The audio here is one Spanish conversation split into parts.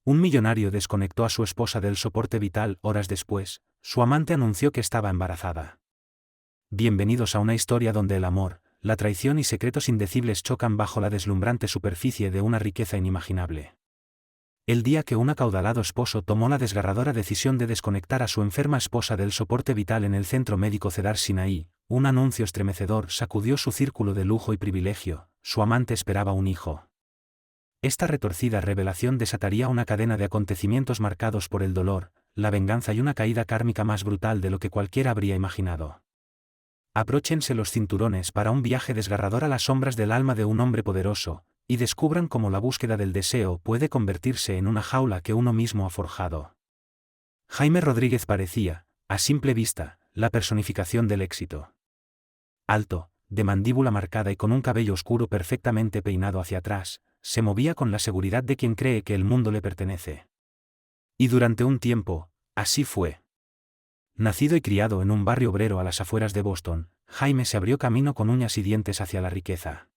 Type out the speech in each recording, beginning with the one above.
Un millonario desconectó a su esposa del soporte vital. Horas después, su amante anunció que estaba embarazada. Bienvenidos a una historia donde el amor, la traición y secretos indecibles chocan bajo la deslumbrante superficie de una riqueza inimaginable. El día que un acaudalado esposo tomó la desgarradora decisión de desconectar a su enferma esposa del soporte vital en el Centro Médico Cedar Sinaí, un anuncio estremecedor sacudió su círculo de lujo y privilegio. Su amante esperaba un hijo. Esta retorcida revelación desataría una cadena de acontecimientos marcados por el dolor, la venganza y una caída kármica más brutal de lo que cualquiera habría imaginado. Abróchense los cinturones para un viaje desgarrador a las sombras del alma de un hombre poderoso, y descubran cómo la búsqueda del deseo puede convertirse en una jaula que uno mismo ha forjado. Jaime Rodríguez parecía, a simple vista, la personificación del éxito. Alto, de mandíbula marcada y con un cabello oscuro perfectamente peinado hacia atrás, se movía con la seguridad de quien cree que el mundo le pertenece. Y durante un tiempo, así fue. Nacido y criado en un barrio obrero a las afueras de Boston, Jaime se abrió camino con uñas y dientes hacia la riqueza.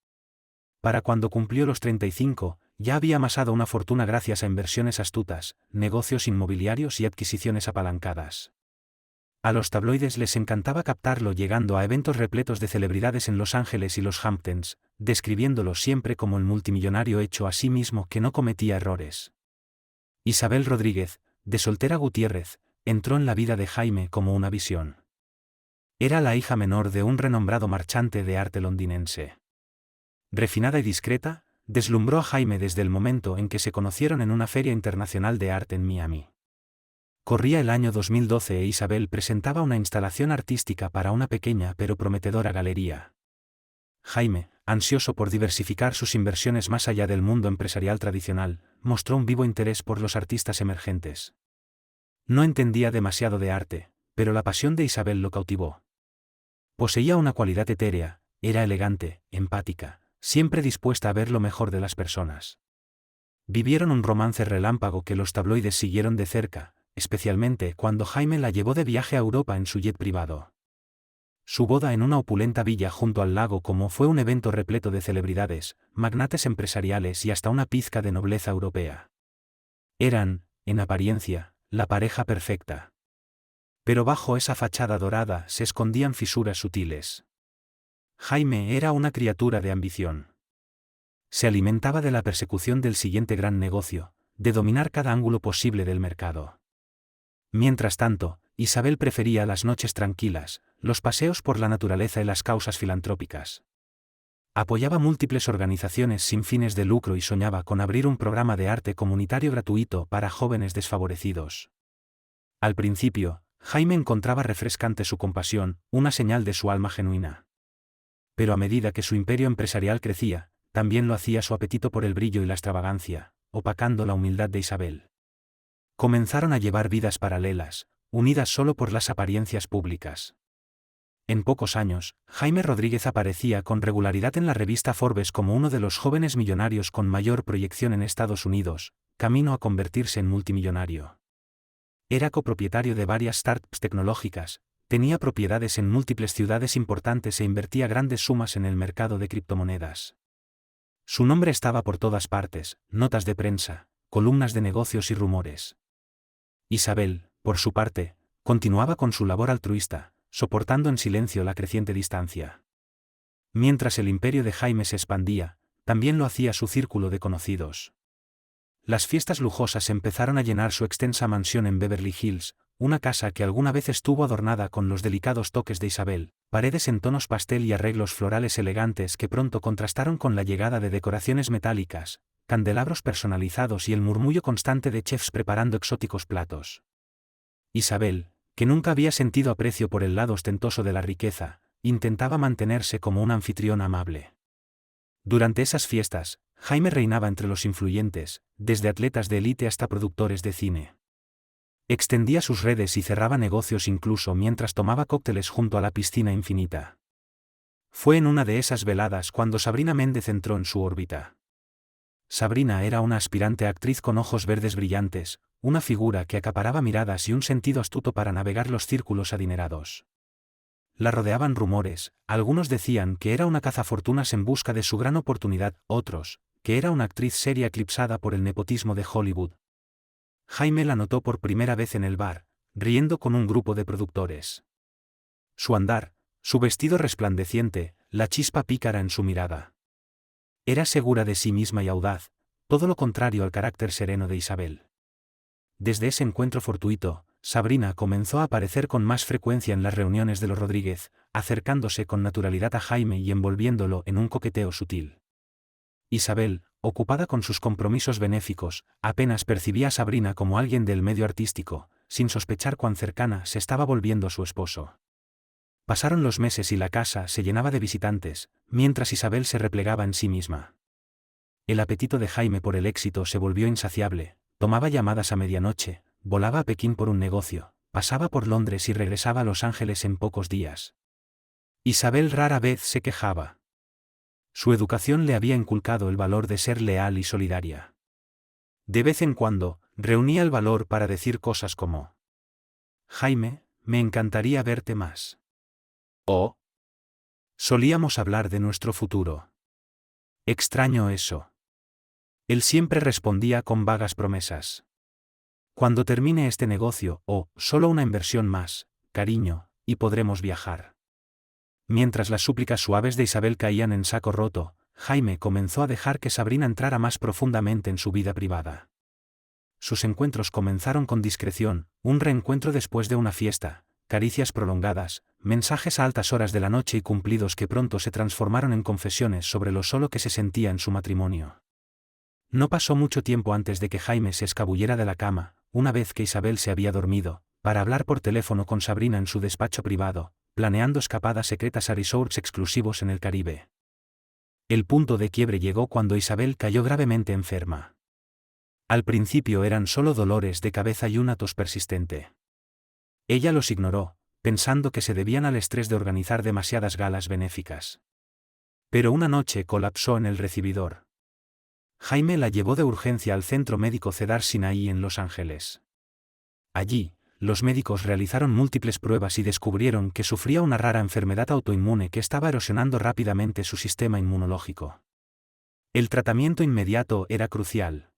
Para cuando cumplió los 35, ya había amasado una fortuna gracias a inversiones astutas, negocios inmobiliarios y adquisiciones apalancadas. A los tabloides les encantaba captarlo llegando a eventos repletos de celebridades en Los Ángeles y los Hamptons, describiéndolo siempre como el multimillonario hecho a sí mismo que no cometía errores. Isabel Rodríguez, de soltera Gutiérrez, entró en la vida de Jaime como una visión. Era la hija menor de un renombrado marchante de arte londinense. Refinada y discreta, deslumbró a Jaime desde el momento en que se conocieron en una feria internacional de arte en Miami. Corría el año 2012 e Isabel presentaba una instalación artística para una pequeña pero prometedora galería. Jaime, ansioso por diversificar sus inversiones más allá del mundo empresarial tradicional, mostró un vivo interés por los artistas emergentes. No entendía demasiado de arte, pero la pasión de Isabel lo cautivó. Poseía una cualidad etérea, era elegante, empática, siempre dispuesta a ver lo mejor de las personas. Vivieron un romance relámpago que los tabloides siguieron de cerca, especialmente cuando Jaime la llevó de viaje a Europa en su jet privado. Su boda en una opulenta villa junto al lago Como fue un evento repleto de celebridades, magnates empresariales y hasta una pizca de nobleza europea. Eran, en apariencia, la pareja perfecta. Pero bajo esa fachada dorada se escondían fisuras sutiles. Jaime era una criatura de ambición. Se alimentaba de la persecución del siguiente gran negocio, de dominar cada ángulo posible del mercado. Mientras tanto, Isabel prefería las noches tranquilas, los paseos por la naturaleza y las causas filantrópicas. Apoyaba múltiples organizaciones sin fines de lucro y soñaba con abrir un programa de arte comunitario gratuito para jóvenes desfavorecidos. Al principio, Jaime encontraba refrescante su compasión, una señal de su alma genuina. Pero a medida que su imperio empresarial crecía, también lo hacía su apetito por el brillo y la extravagancia, opacando la humildad de Isabel. Comenzaron a llevar vidas paralelas, unidas solo por las apariencias públicas. En pocos años, Jaime Rodríguez aparecía con regularidad en la revista Forbes como uno de los jóvenes millonarios con mayor proyección en Estados Unidos, camino a convertirse en multimillonario. Era copropietario de varias startups tecnológicas, tenía propiedades en múltiples ciudades importantes e invertía grandes sumas en el mercado de criptomonedas. Su nombre estaba por todas partes, notas de prensa, columnas de negocios y rumores. Isabel, por su parte, continuaba con su labor altruista, soportando en silencio la creciente distancia. Mientras el imperio de Jaime se expandía, también lo hacía su círculo de conocidos. Las fiestas lujosas empezaron a llenar su extensa mansión en Beverly Hills, una casa que alguna vez estuvo adornada con los delicados toques de Isabel, paredes en tonos pastel y arreglos florales elegantes que pronto contrastaron con la llegada de decoraciones metálicas, candelabros personalizados y el murmullo constante de chefs preparando exóticos platos. Isabel, que nunca había sentido aprecio por el lado ostentoso de la riqueza, intentaba mantenerse como un anfitrión amable. Durante esas fiestas, Jaime reinaba entre los influyentes, desde atletas de élite hasta productores de cine. Extendía sus redes y cerraba negocios incluso mientras tomaba cócteles junto a la piscina infinita. Fue en una de esas veladas cuando Sabrina Méndez entró en su órbita. Sabrina era una aspirante actriz con ojos verdes brillantes, una figura que acaparaba miradas y un sentido astuto para navegar los círculos adinerados. La rodeaban rumores, algunos decían que era una cazafortunas en busca de su gran oportunidad, otros, que era una actriz seria eclipsada por el nepotismo de Hollywood. Jaime la notó por primera vez en el bar, riendo con un grupo de productores. Su andar, su vestido resplandeciente, la chispa pícara en su mirada. Era segura de sí misma y audaz, todo lo contrario al carácter sereno de Isabel. Desde ese encuentro fortuito, Sabrina comenzó a aparecer con más frecuencia en las reuniones de los Rodríguez, acercándose con naturalidad a Jaime y envolviéndolo en un coqueteo sutil. Isabel, ocupada con sus compromisos benéficos, apenas percibía a Sabrina como alguien del medio artístico, sin sospechar cuán cercana se estaba volviendo a su esposo. Pasaron los meses y la casa se llenaba de visitantes, mientras Isabel se replegaba en sí misma. El apetito de Jaime por el éxito se volvió insaciable, tomaba llamadas a medianoche, volaba a Pekín por un negocio, pasaba por Londres y regresaba a Los Ángeles en pocos días. Isabel rara vez se quejaba. Su educación le había inculcado el valor de ser leal y solidaria. De vez en cuando, reunía el valor para decir cosas como: Jaime, me encantaría verte más. O: solíamos hablar de nuestro futuro. Extraño eso. Él siempre respondía con vagas promesas. Cuando termine este negocio, o solo una inversión más, cariño, y podremos viajar. Mientras las súplicas suaves de Isabel caían en saco roto, Jaime comenzó a dejar que Sabrina entrara más profundamente en su vida privada. Sus encuentros comenzaron con discreción, un reencuentro después de una fiesta, caricias prolongadas, mensajes a altas horas de la noche y cumplidos que pronto se transformaron en confesiones sobre lo solo que se sentía en su matrimonio. No pasó mucho tiempo antes de que Jaime se escabullera de la cama, una vez que Isabel se había dormido, para hablar por teléfono con Sabrina en su despacho privado, planeando escapadas secretas a resorts exclusivos en el Caribe. El punto de quiebre llegó cuando Isabel cayó gravemente enferma. Al principio eran solo dolores de cabeza y una tos persistente. Ella los ignoró, pensando que se debían al estrés de organizar demasiadas galas benéficas. Pero una noche colapsó en el recibidor. Jaime la llevó de urgencia al Centro Médico Cedar Sinai en Los Ángeles. Allí, los médicos realizaron múltiples pruebas y descubrieron que sufría una rara enfermedad autoinmune que estaba erosionando rápidamente su sistema inmunológico. El tratamiento inmediato era crucial.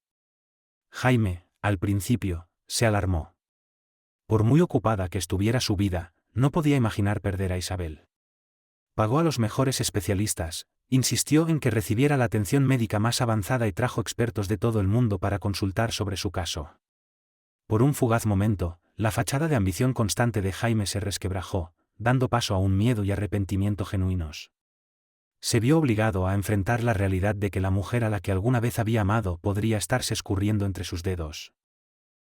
Jaime, al principio, se alarmó. Por muy ocupada que estuviera su vida, no podía imaginar perder a Isabel. Pagó a los mejores especialistas, insistió en que recibiera la atención médica más avanzada y trajo expertos de todo el mundo para consultar sobre su caso. Por un fugaz momento, la fachada de ambición constante de Jaime se resquebrajó, dando paso a un miedo y arrepentimiento genuinos. Se vio obligado a enfrentar la realidad de que la mujer a la que alguna vez había amado podría estarse escurriendo entre sus dedos.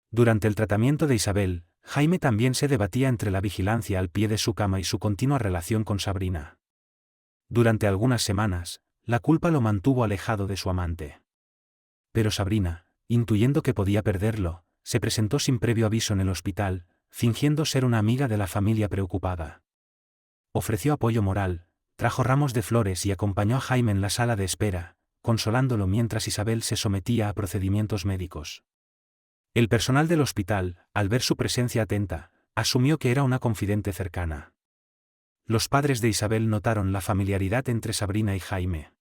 Durante el tratamiento de Isabel, Jaime también se debatía entre la vigilancia al pie de su cama y su continua relación con Sabrina. Durante algunas semanas, la culpa lo mantuvo alejado de su amante. Pero Sabrina, intuyendo que podía perderlo, se presentó sin previo aviso en el hospital, fingiendo ser una amiga de la familia preocupada. Ofreció apoyo moral, trajo ramos de flores y acompañó a Jaime en la sala de espera, consolándolo mientras Isabel se sometía a procedimientos médicos. El personal del hospital, al ver su presencia atenta, asumió que era una confidente cercana. Los padres de Isabel notaron la familiaridad entre Sabrina y Jaime.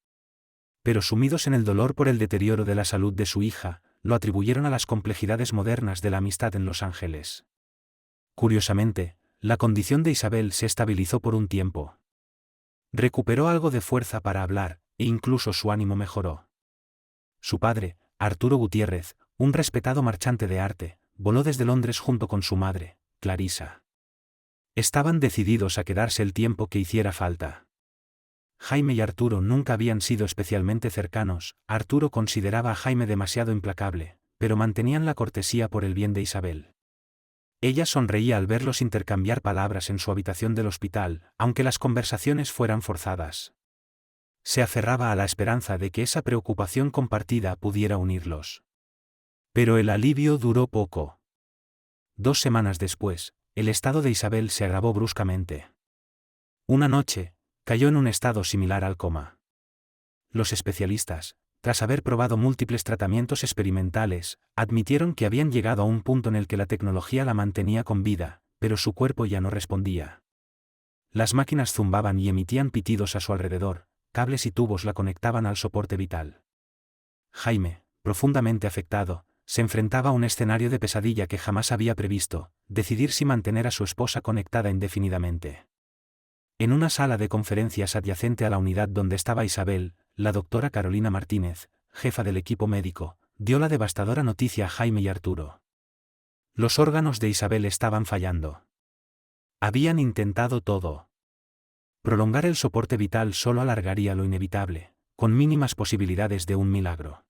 Pero sumidos en el dolor por el deterioro de la salud de su hija, lo atribuyeron a las complejidades modernas de la amistad en Los Ángeles. Curiosamente, la condición de Isabel se estabilizó por un tiempo. Recuperó algo de fuerza para hablar, e incluso su ánimo mejoró. Su padre, Arturo Gutiérrez, un respetado marchante de arte, voló desde Londres junto con su madre, Clarisa. Estaban decididos a quedarse el tiempo que hiciera falta. Jaime y Arturo nunca habían sido especialmente cercanos. Arturo consideraba a Jaime demasiado implacable, pero mantenían la cortesía por el bien de Isabel. Ella sonreía al verlos intercambiar palabras en su habitación del hospital, aunque las conversaciones fueran forzadas. Se aferraba a la esperanza de que esa preocupación compartida pudiera unirlos. Pero el alivio duró poco. 2 semanas después, el estado de Isabel se agravó bruscamente. Una noche, cayó en un estado similar al coma. Los especialistas, tras haber probado múltiples tratamientos experimentales, admitieron que habían llegado a un punto en el que la tecnología la mantenía con vida, pero su cuerpo ya no respondía. Las máquinas zumbaban y emitían pitidos a su alrededor, cables y tubos la conectaban al soporte vital. Jaime, profundamente afectado, se enfrentaba a un escenario de pesadilla que jamás había previsto, decidir si mantener a su esposa conectada indefinidamente. En una sala de conferencias adyacente a la unidad donde estaba Isabel, la doctora Carolina Martínez, jefa del equipo médico, dio la devastadora noticia a Jaime y Arturo. Los órganos de Isabel estaban fallando. Habían intentado todo. Prolongar el soporte vital solo alargaría lo inevitable, con mínimas posibilidades de un milagro.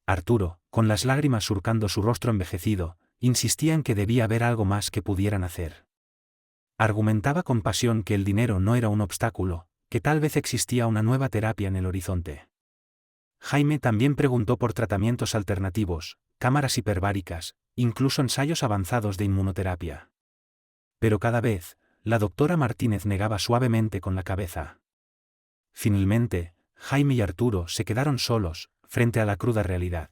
Arturo, con las lágrimas surcando su rostro envejecido, insistía en que debía haber algo más que pudieran hacer. Argumentaba con pasión que el dinero no era un obstáculo, que tal vez existía una nueva terapia en el horizonte. Jaime también preguntó por tratamientos alternativos, cámaras hiperbáricas, incluso ensayos avanzados de inmunoterapia. Pero cada vez, la doctora Martínez negaba suavemente con la cabeza. Finalmente, Jaime y Arturo se quedaron solos, frente a la cruda realidad.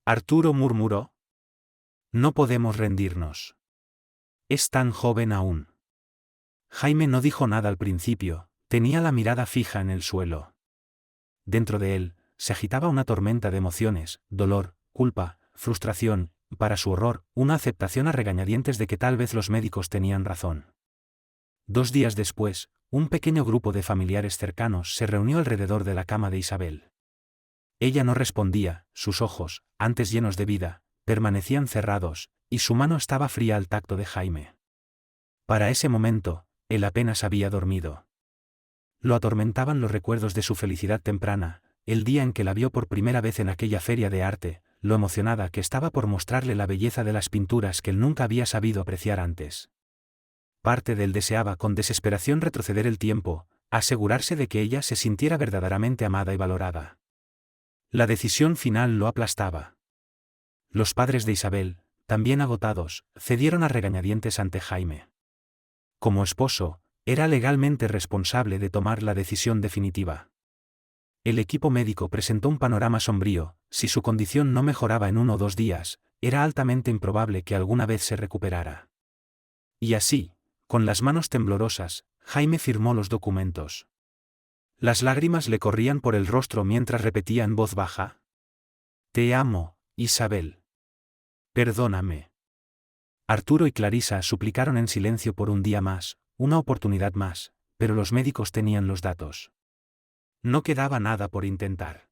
Arturo murmuró: «No podemos rendirnos. Es tan joven aún». Jaime no dijo nada al principio, tenía la mirada fija en el suelo. Dentro de él, se agitaba una tormenta de emociones, dolor, culpa, frustración, para su horror, una aceptación a regañadientes de que tal vez los médicos tenían razón. 2 días después, un pequeño grupo de familiares cercanos se reunió alrededor de la cama de Isabel. Ella no respondía, sus ojos, antes llenos de vida, permanecían cerrados, y su mano estaba fría al tacto de Jaime. Para ese momento, él apenas había dormido. Lo atormentaban los recuerdos de su felicidad temprana, el día en que la vio por primera vez en aquella feria de arte, lo emocionada que estaba por mostrarle la belleza de las pinturas que él nunca había sabido apreciar antes. Parte de él deseaba con desesperación retroceder el tiempo, asegurarse de que ella se sintiera verdaderamente amada y valorada. La decisión final lo aplastaba. Los padres de Isabel, también agotados, cedieron a regañadientes ante Jaime. Como esposo, era legalmente responsable de tomar la decisión definitiva. El equipo médico presentó un panorama sombrío: si su condición no mejoraba en 1 o 2 días, era altamente improbable que alguna vez se recuperara. Y así, con las manos temblorosas, Jaime firmó los documentos. Las lágrimas le corrían por el rostro mientras repetía en voz baja: «Te amo, Isabel. Perdóname». Arturo y Clarisa suplicaron en silencio por un día más, una oportunidad más, pero los médicos tenían los datos. No quedaba nada por intentar.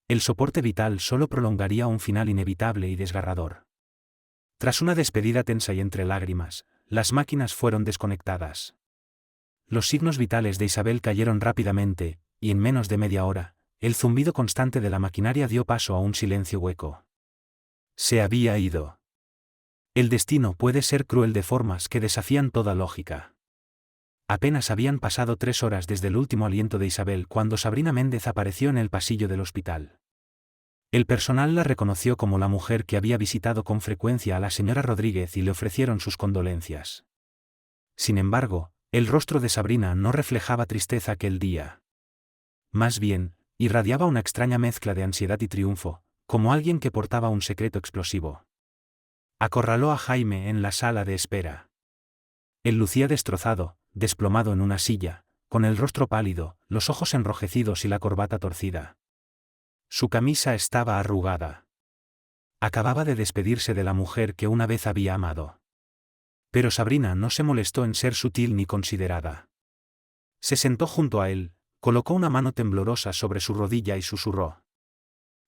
El soporte vital solo prolongaría un final inevitable y desgarrador. Tras una despedida tensa y entre lágrimas, las máquinas fueron desconectadas. Los signos vitales de Isabel cayeron rápidamente, y en menos de media hora, el zumbido constante de la maquinaria dio paso a un silencio hueco. Se había ido. El destino puede ser cruel de formas que desafían toda lógica. Apenas habían pasado 3 horas desde el último aliento de Isabel cuando Sabrina Méndez apareció en el pasillo del hospital. El personal la reconoció como la mujer que había visitado con frecuencia a la señora Rodríguez y le ofrecieron sus condolencias. Sin embargo, el rostro de Sabrina no reflejaba tristeza aquel día. Más bien, irradiaba una extraña mezcla de ansiedad y triunfo, como alguien que portaba un secreto explosivo. Acorraló a Jaime en la sala de espera. Él lucía destrozado, desplomado en una silla, con el rostro pálido, los ojos enrojecidos y la corbata torcida. Su camisa estaba arrugada. Acababa de despedirse de la mujer que una vez había amado. Pero Sabrina no se molestó en ser sutil ni considerada. Se sentó junto a él, colocó una mano temblorosa sobre su rodilla y susurró: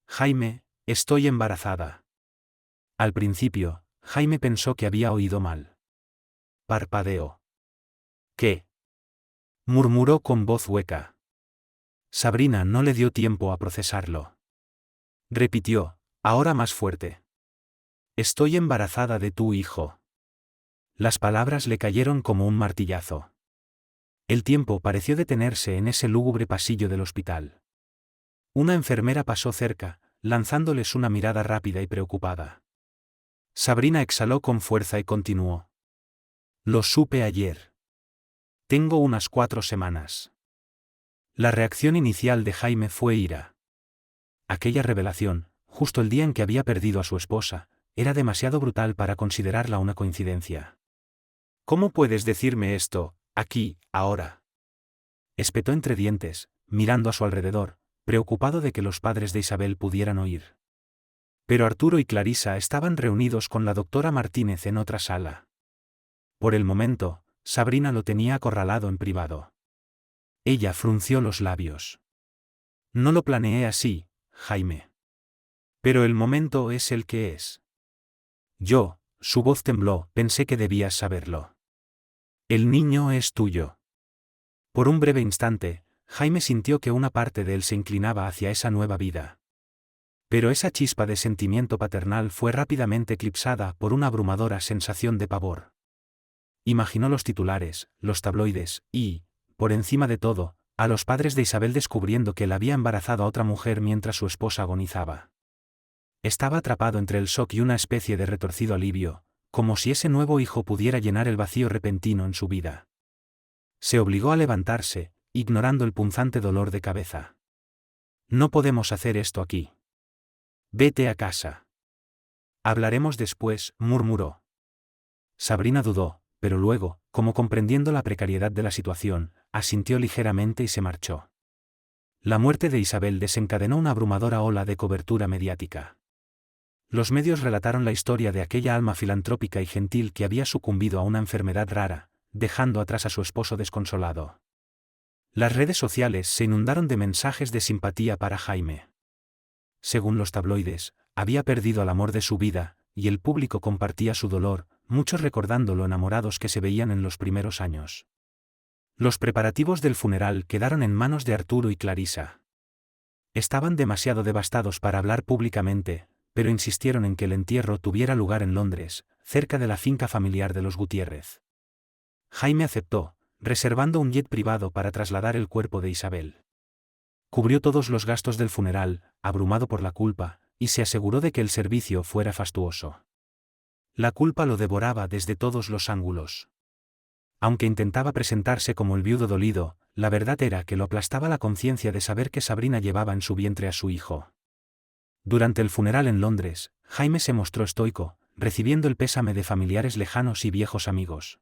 «Jaime, estoy embarazada». Al principio, Jaime pensó que había oído mal. Parpadeó. «¿Qué?», murmuró con voz hueca. Sabrina no le dio tiempo a procesarlo. Repitió, ahora más fuerte: «Estoy embarazada de tu hijo». Las palabras le cayeron como un martillazo. El tiempo pareció detenerse en ese lúgubre pasillo del hospital. Una enfermera pasó cerca, lanzándoles una mirada rápida y preocupada. Sabrina exhaló con fuerza y continuó: «Lo supe ayer. Tengo unas 4 semanas». La reacción inicial de Jaime fue ira. Aquella revelación, justo el día en que había perdido a su esposa, era demasiado brutal para considerarla una coincidencia. «¿Cómo puedes decirme esto, aquí, ahora?», espetó entre dientes, mirando a su alrededor, preocupado de que los padres de Isabel pudieran oír. Pero Arturo y Clarisa estaban reunidos con la doctora Martínez en otra sala. Por el momento, Sabrina lo tenía acorralado en privado. Ella frunció los labios. No lo planeé así, Jaime. Pero el momento es el que es. Su voz tembló, pensé que debías saberlo. El niño es tuyo. Por un breve instante, Jaime sintió que una parte de él se inclinaba hacia esa nueva vida. Pero esa chispa de sentimiento paternal fue rápidamente eclipsada por una abrumadora sensación de pavor. Imaginó los titulares, los tabloides, y, por encima de todo, a los padres de Isabel descubriendo que él había embarazado a otra mujer mientras su esposa agonizaba. Estaba atrapado entre el shock y una especie de retorcido alivio, como si ese nuevo hijo pudiera llenar el vacío repentino en su vida. Se obligó a levantarse, ignorando el punzante dolor de cabeza. No podemos hacer esto aquí. Vete a casa. Hablaremos después, murmuró. Sabrina dudó, pero luego, como comprendiendo la precariedad de la situación, asintió ligeramente y se marchó. La muerte de Isabel desencadenó una abrumadora ola de cobertura mediática. Los medios relataron la historia de aquella alma filantrópica y gentil que había sucumbido a una enfermedad rara, dejando atrás a su esposo desconsolado. Las redes sociales se inundaron de mensajes de simpatía para Jaime. Según los tabloides, había perdido al amor de su vida, y el público compartía su dolor, muchos recordando lo enamorados que se veían en los primeros años. Los preparativos del funeral quedaron en manos de Arturo y Clarisa. Estaban demasiado devastados para hablar públicamente, pero insistieron en que el entierro tuviera lugar en Londres, cerca de la finca familiar de los Gutiérrez. Jaime aceptó, reservando un jet privado para trasladar el cuerpo de Isabel. Cubrió todos los gastos del funeral, abrumado por la culpa, y se aseguró de que el servicio fuera fastuoso. La culpa lo devoraba desde todos los ángulos. Aunque intentaba presentarse como el viudo dolido, la verdad era que lo aplastaba la conciencia de saber que Sabrina llevaba en su vientre a su hijo. Durante el funeral en Londres, Jaime se mostró estoico, recibiendo el pésame de familiares lejanos y viejos amigos.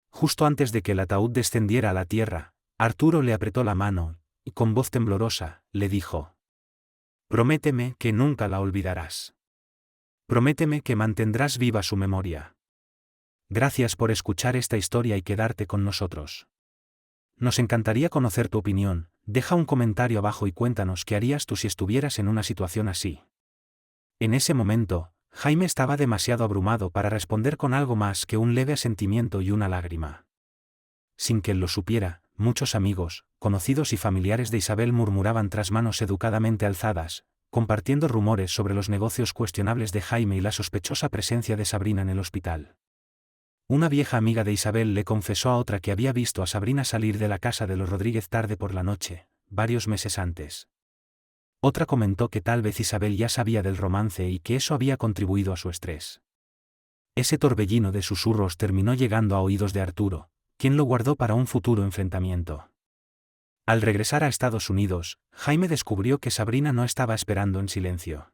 Justo antes de que el ataúd descendiera a la tierra, Arturo le apretó la mano, y con voz temblorosa, le dijo: «Prométeme que nunca la olvidarás. Prométeme que mantendrás viva su memoria. Gracias por escuchar esta historia y quedarte con nosotros. Nos encantaría conocer tu opinión, deja un comentario abajo y cuéntanos qué harías tú si estuvieras en una situación así». En ese momento, Jaime estaba demasiado abrumado para responder con algo más que un leve asentimiento y una lágrima. Sin que él lo supiera, muchos amigos, conocidos y familiares de Isabel murmuraban tras manos educadamente alzadas, compartiendo rumores sobre los negocios cuestionables de Jaime y la sospechosa presencia de Sabrina en el hospital. Una vieja amiga de Isabel le confesó a otra que había visto a Sabrina salir de la casa de los Rodríguez tarde por la noche, varios meses antes. Otra comentó que tal vez Isabel ya sabía del romance y que eso había contribuido a su estrés. Ese torbellino de susurros terminó llegando a oídos de Arturo, quien lo guardó para un futuro enfrentamiento. Al regresar a Estados Unidos, Jaime descubrió que Sabrina no estaba esperando en silencio.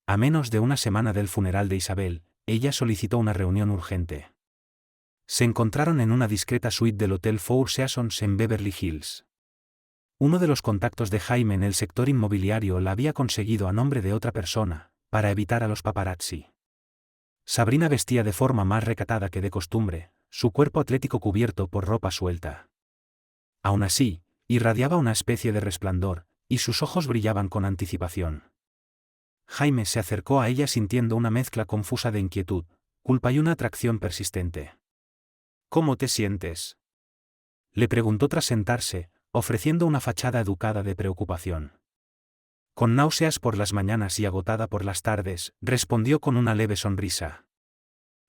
A menos de una semana del funeral de Isabel, ella solicitó una reunión urgente. Se encontraron en una discreta suite del Hotel Four Seasons en Beverly Hills. Uno de los contactos de Jaime en el sector inmobiliario la había conseguido a nombre de otra persona, para evitar a los paparazzi. Sabrina vestía de forma más recatada que de costumbre, su cuerpo atlético cubierto por ropa suelta. Aún así, irradiaba una especie de resplandor, y sus ojos brillaban con anticipación. Jaime se acercó a ella sintiendo una mezcla confusa de inquietud, culpa y una atracción persistente. «¿Cómo te sientes?», le preguntó tras sentarse, ofreciendo una fachada educada de preocupación. «Con náuseas por las mañanas y agotada por las tardes», respondió con una leve sonrisa.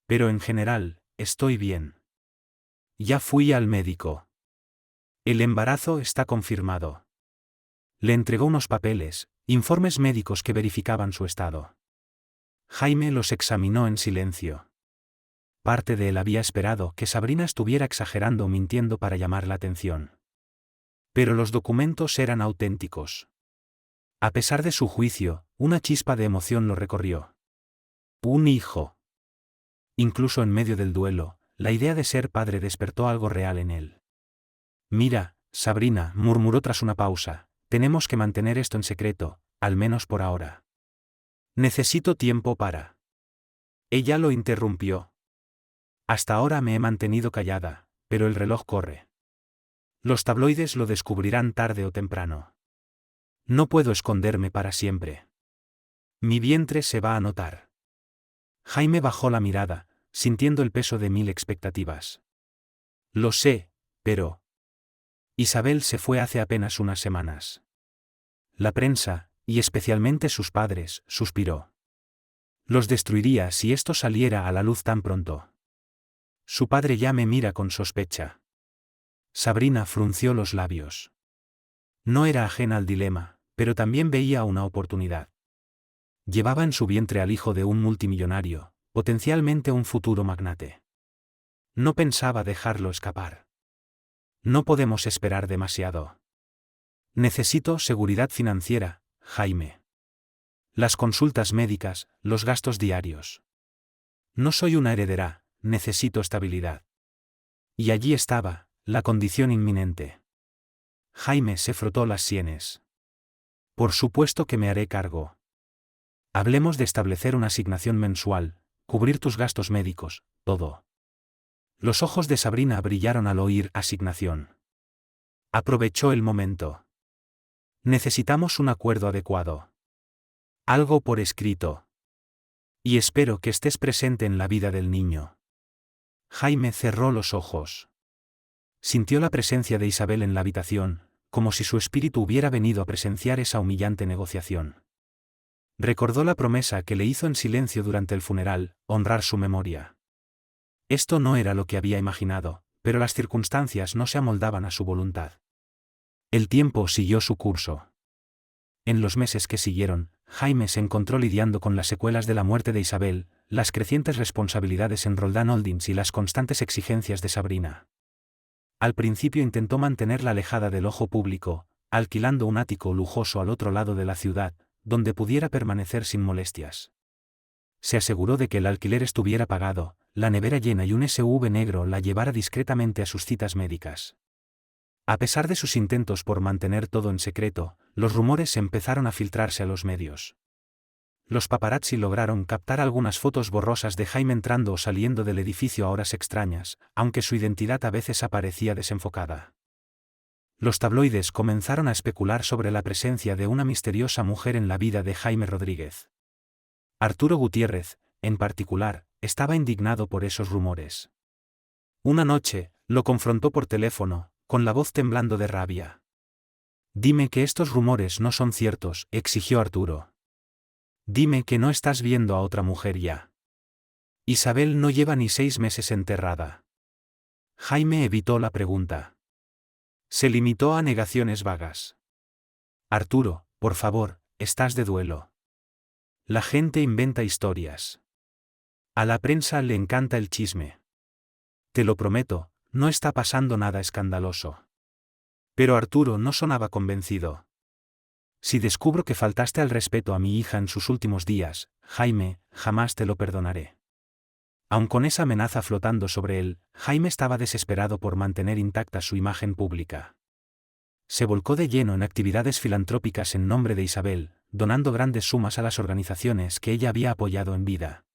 «Pero en general, estoy bien. Ya fui al médico. El embarazo está confirmado». Le entregó unos papeles, informes médicos que verificaban su estado. Jaime los examinó en silencio. Parte de él había esperado que Sabrina estuviera exagerando o mintiendo para llamar la atención. Pero los documentos eran auténticos. A pesar de su juicio, una chispa de emoción lo recorrió. Un hijo. Incluso en medio del duelo, la idea de ser padre despertó algo real en él. «Mira, Sabrina», murmuró tras una pausa, «tenemos que mantener esto en secreto, al menos por ahora. Necesito tiempo para. Ella lo interrumpió. Hasta ahora me he mantenido callada, pero el reloj corre. Los tabloides lo descubrirán tarde o temprano. No puedo esconderme para siempre. Mi vientre se va a notar. Jaime bajó la mirada, sintiendo el peso de 1000 expectativas. Lo sé, pero... Isabel se fue hace apenas unas semanas. La prensa, y especialmente sus padres, suspiró. Los destruiría si esto saliera a la luz tan pronto. Su padre ya me mira con sospecha. Sabrina frunció los labios. No era ajena al dilema, pero también veía una oportunidad. Llevaba en su vientre al hijo de un multimillonario, potencialmente un futuro magnate. No pensaba dejarlo escapar. No podemos esperar demasiado. Necesito seguridad financiera, Jaime. Las consultas médicas, los gastos diarios. No soy una heredera, necesito estabilidad. Y allí estaba, la condición inminente. Jaime se frotó las sienes. Por supuesto que me haré cargo. Hablemos de establecer una asignación mensual, cubrir tus gastos médicos, todo. Los ojos de Sabrina brillaron al oír asignación. Aprovechó el momento. Necesitamos un acuerdo adecuado. Algo por escrito. Y espero que estés presente en la vida del niño. Jaime cerró los ojos. Sintió la presencia de Isabel en la habitación, como si su espíritu hubiera venido a presenciar esa humillante negociación. Recordó la promesa que le hizo en silencio durante el funeral, honrar su memoria. Esto no era lo que había imaginado, pero las circunstancias no se amoldaban a su voluntad. El tiempo siguió su curso. En los meses que siguieron, Jaime se encontró lidiando con las secuelas de la muerte de Isabel, las crecientes responsabilidades en Roldán Holdings y las constantes exigencias de Sabrina. Al principio intentó mantenerla alejada del ojo público, alquilando un ático lujoso al otro lado de la ciudad, donde pudiera permanecer sin molestias. Se aseguró de que el alquiler estuviera pagado, la nevera llena y un SUV negro la llevara discretamente a sus citas médicas. A pesar de sus intentos por mantener todo en secreto, los rumores empezaron a filtrarse a los medios. Los paparazzi lograron captar algunas fotos borrosas de Jaime entrando o saliendo del edificio a horas extrañas, aunque su identidad a veces aparecía desenfocada. Los tabloides comenzaron a especular sobre la presencia de una misteriosa mujer en la vida de Jaime Rodríguez. Arturo Gutiérrez, en particular, estaba indignado por esos rumores. Una noche, lo confrontó por teléfono, con la voz temblando de rabia. «Dime que estos rumores no son ciertos», exigió Arturo. «Dime que no estás viendo a otra mujer ya. Isabel no lleva ni 6 meses enterrada». Jaime evitó la pregunta. Se limitó a negaciones vagas. «Arturo, por favor, estás de duelo. La gente inventa historias. A la prensa le encanta el chisme. Te lo prometo, no está pasando nada escandaloso». Pero Arturo no sonaba convencido. «Si descubro que faltaste al respeto a mi hija en sus últimos días, Jaime, jamás te lo perdonaré». Aun con esa amenaza flotando sobre él, Jaime estaba desesperado por mantener intacta su imagen pública. Se volcó de lleno en actividades filantrópicas en nombre de Isabel, donando grandes sumas a las organizaciones que ella había apoyado en vida.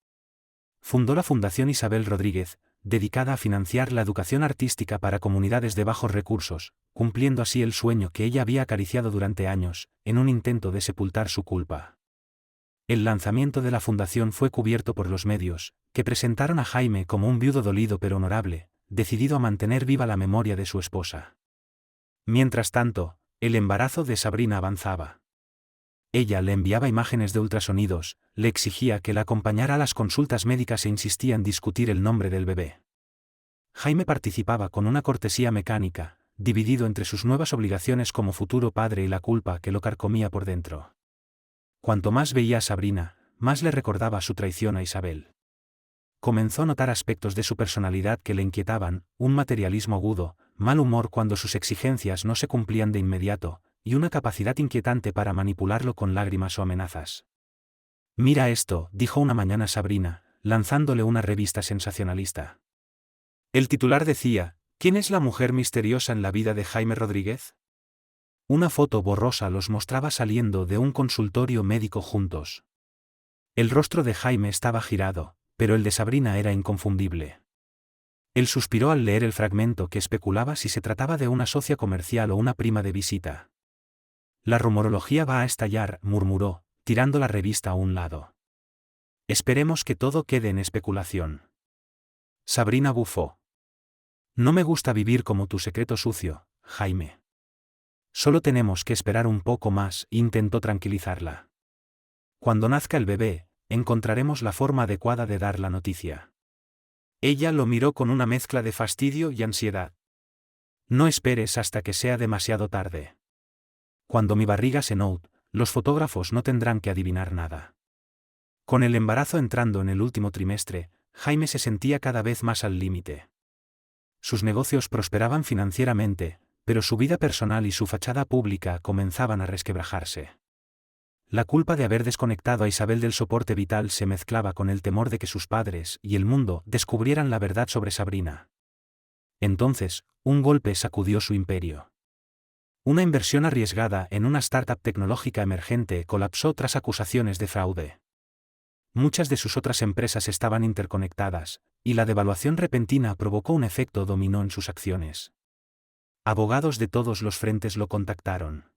Fundó la Fundación Isabel Rodríguez, dedicada a financiar la educación artística para comunidades de bajos recursos, cumpliendo así el sueño que ella había acariciado durante años, en un intento de sepultar su culpa. El lanzamiento de la fundación fue cubierto por los medios, que presentaron a Jaime como un viudo dolido pero honorable, decidido a mantener viva la memoria de su esposa. Mientras tanto, el embarazo de Sabrina avanzaba. Ella le enviaba imágenes de ultrasonidos, le exigía que la acompañara a las consultas médicas e insistía en discutir el nombre del bebé. Jaime participaba con una cortesía mecánica, dividido entre sus nuevas obligaciones como futuro padre y la culpa que lo carcomía por dentro. Cuanto más veía a Sabrina, más le recordaba su traición a Isabel. Comenzó a notar aspectos de su personalidad que le inquietaban, un materialismo agudo, mal humor cuando sus exigencias no se cumplían de inmediato, y una capacidad inquietante para manipularlo con lágrimas o amenazas. «Mira esto», dijo una mañana Sabrina, lanzándole una revista sensacionalista. El titular decía: «¿Quién es la mujer misteriosa en la vida de Jaime Rodríguez?». Una foto borrosa los mostraba saliendo de un consultorio médico juntos. El rostro de Jaime estaba girado, pero el de Sabrina era inconfundible. Él suspiró al leer el fragmento que especulaba si se trataba de una socia comercial o una prima de visita. La rumorología va a estallar, murmuró, tirando la revista a un lado. Esperemos que todo quede en especulación. Sabrina bufó. No me gusta vivir como tu secreto sucio, Jaime. Solo tenemos que esperar un poco más, intentó tranquilizarla. Cuando nazca el bebé, encontraremos la forma adecuada de dar la noticia. Ella lo miró con una mezcla de fastidio y ansiedad. No esperes hasta que sea demasiado tarde. Cuando mi barriga se note, los fotógrafos no tendrán que adivinar nada. Con el embarazo entrando en el último trimestre, Jaime se sentía cada vez más al límite. Sus negocios prosperaban financieramente, pero su vida personal y su fachada pública comenzaban a resquebrajarse. La culpa de haber desconectado a Isabel del soporte vital se mezclaba con el temor de que sus padres y el mundo descubrieran la verdad sobre Sabrina. Entonces, un golpe sacudió su imperio. Una inversión arriesgada en una startup tecnológica emergente colapsó tras acusaciones de fraude. Muchas de sus otras empresas estaban interconectadas, y la devaluación repentina provocó un efecto dominó en sus acciones. Abogados de todos los frentes lo contactaron.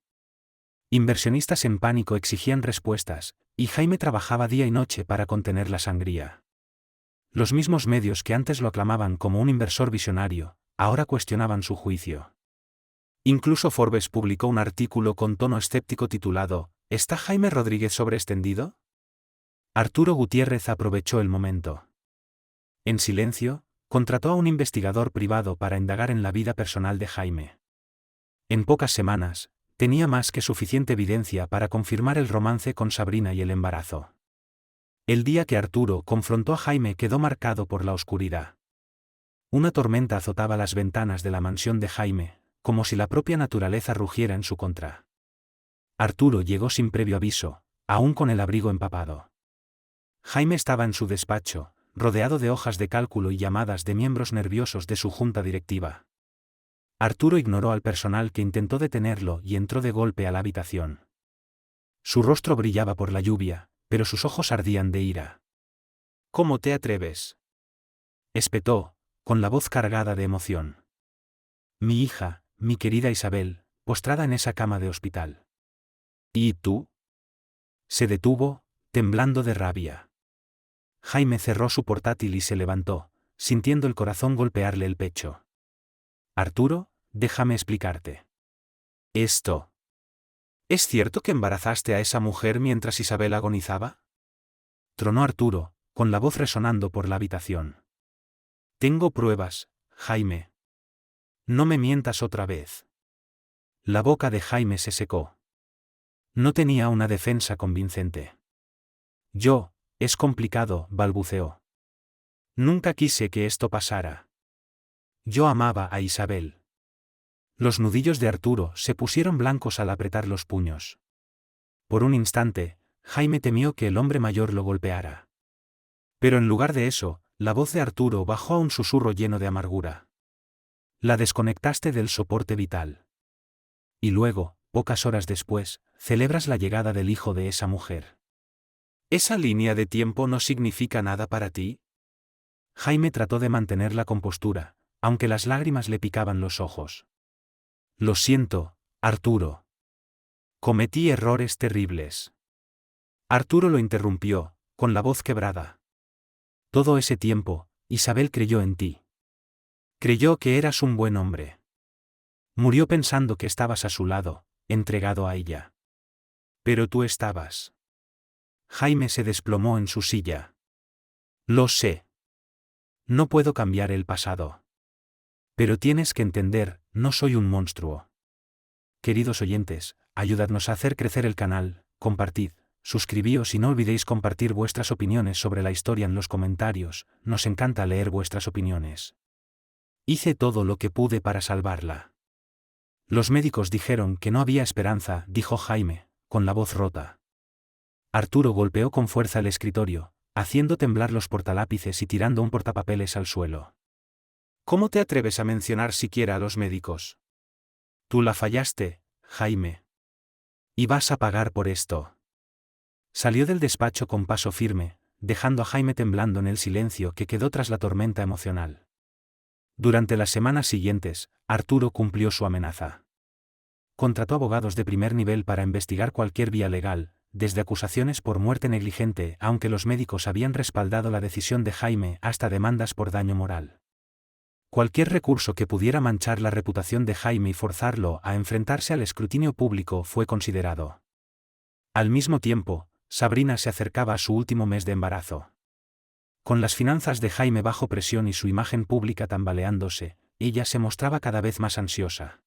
Inversionistas en pánico exigían respuestas, y Jaime trabajaba día y noche para contener la sangría. Los mismos medios que antes lo aclamaban como un inversor visionario, ahora cuestionaban su juicio. Incluso Forbes publicó un artículo con tono escéptico titulado ¿Está Jaime Rodríguez sobreextendido? Arturo Gutiérrez aprovechó el momento. En silencio, contrató a un investigador privado para indagar en la vida personal de Jaime. En pocas semanas, tenía más que suficiente evidencia para confirmar el romance con Sabrina y el embarazo. El día que Arturo confrontó a Jaime quedó marcado por la oscuridad. Una tormenta azotaba las ventanas de la mansión de Jaime, como si la propia naturaleza rugiera en su contra. Arturo llegó sin previo aviso, aún con el abrigo empapado. Jaime estaba en su despacho, rodeado de hojas de cálculo y llamadas de miembros nerviosos de su junta directiva. Arturo ignoró al personal que intentó detenerlo y entró de golpe a la habitación. Su rostro brillaba por la lluvia, pero sus ojos ardían de ira. ¿Cómo te atreves?, espetó, con la voz cargada de emoción. Mi hija, mi querida Isabel, postrada en esa cama de hospital. ¿Y tú? Se detuvo, temblando de rabia. Jaime cerró su portátil y se levantó, sintiendo el corazón golpearle el pecho. Arturo, déjame explicarte. Esto. ¿Es cierto que embarazaste a esa mujer mientras Isabel agonizaba? Tronó Arturo, con la voz resonando por la habitación. Tengo pruebas, Jaime. No me mientas otra vez. La boca de Jaime se secó. No tenía una defensa convincente. Es complicado, balbuceó. Nunca quise que esto pasara. Yo amaba a Isabel. Los nudillos de Arturo se pusieron blancos al apretar los puños. Por un instante, Jaime temió que el hombre mayor lo golpeara. Pero en lugar de eso, la voz de Arturo bajó a un susurro lleno de amargura. La desconectaste del soporte vital. Y luego, pocas horas después, celebras la llegada del hijo de esa mujer. ¿Esa línea de tiempo no significa nada para ti? Jaime trató de mantener la compostura, aunque las lágrimas le picaban los ojos. Lo siento, Arturo. Cometí errores terribles. Arturo lo interrumpió, con la voz quebrada. Todo ese tiempo, Isabel creyó en ti. Creyó que eras un buen hombre. Murió pensando que estabas a su lado, entregado a ella. Pero tú estabas. Jaime se desplomó en su silla. Lo sé. No puedo cambiar el pasado. Pero tienes que entender, no soy un monstruo. Queridos oyentes, ayudadnos a hacer crecer el canal, compartid, suscribíos y no olvidéis compartir vuestras opiniones sobre la historia en los comentarios, nos encanta leer vuestras opiniones. Hice todo lo que pude para salvarla. Los médicos dijeron que no había esperanza, dijo Jaime, con la voz rota. Arturo golpeó con fuerza el escritorio, haciendo temblar los portalápices y tirando un portapapeles al suelo. ¿Cómo te atreves a mencionar siquiera a los médicos? Tú la fallaste, Jaime. Y vas a pagar por esto. Salió del despacho con paso firme, dejando a Jaime temblando en el silencio que quedó tras la tormenta emocional. Durante las semanas siguientes, Arturo cumplió su amenaza. Contrató abogados de primer nivel para investigar cualquier vía legal, desde acusaciones por muerte negligente, aunque los médicos habían respaldado la decisión de Jaime, hasta demandas por daño moral. Cualquier recurso que pudiera manchar la reputación de Jaime y forzarlo a enfrentarse al escrutinio público fue considerado. Al mismo tiempo, Sabrina se acercaba a su último mes de embarazo. Con las finanzas de Jaime bajo presión y su imagen pública tambaleándose, ella se mostraba cada vez más ansiosa.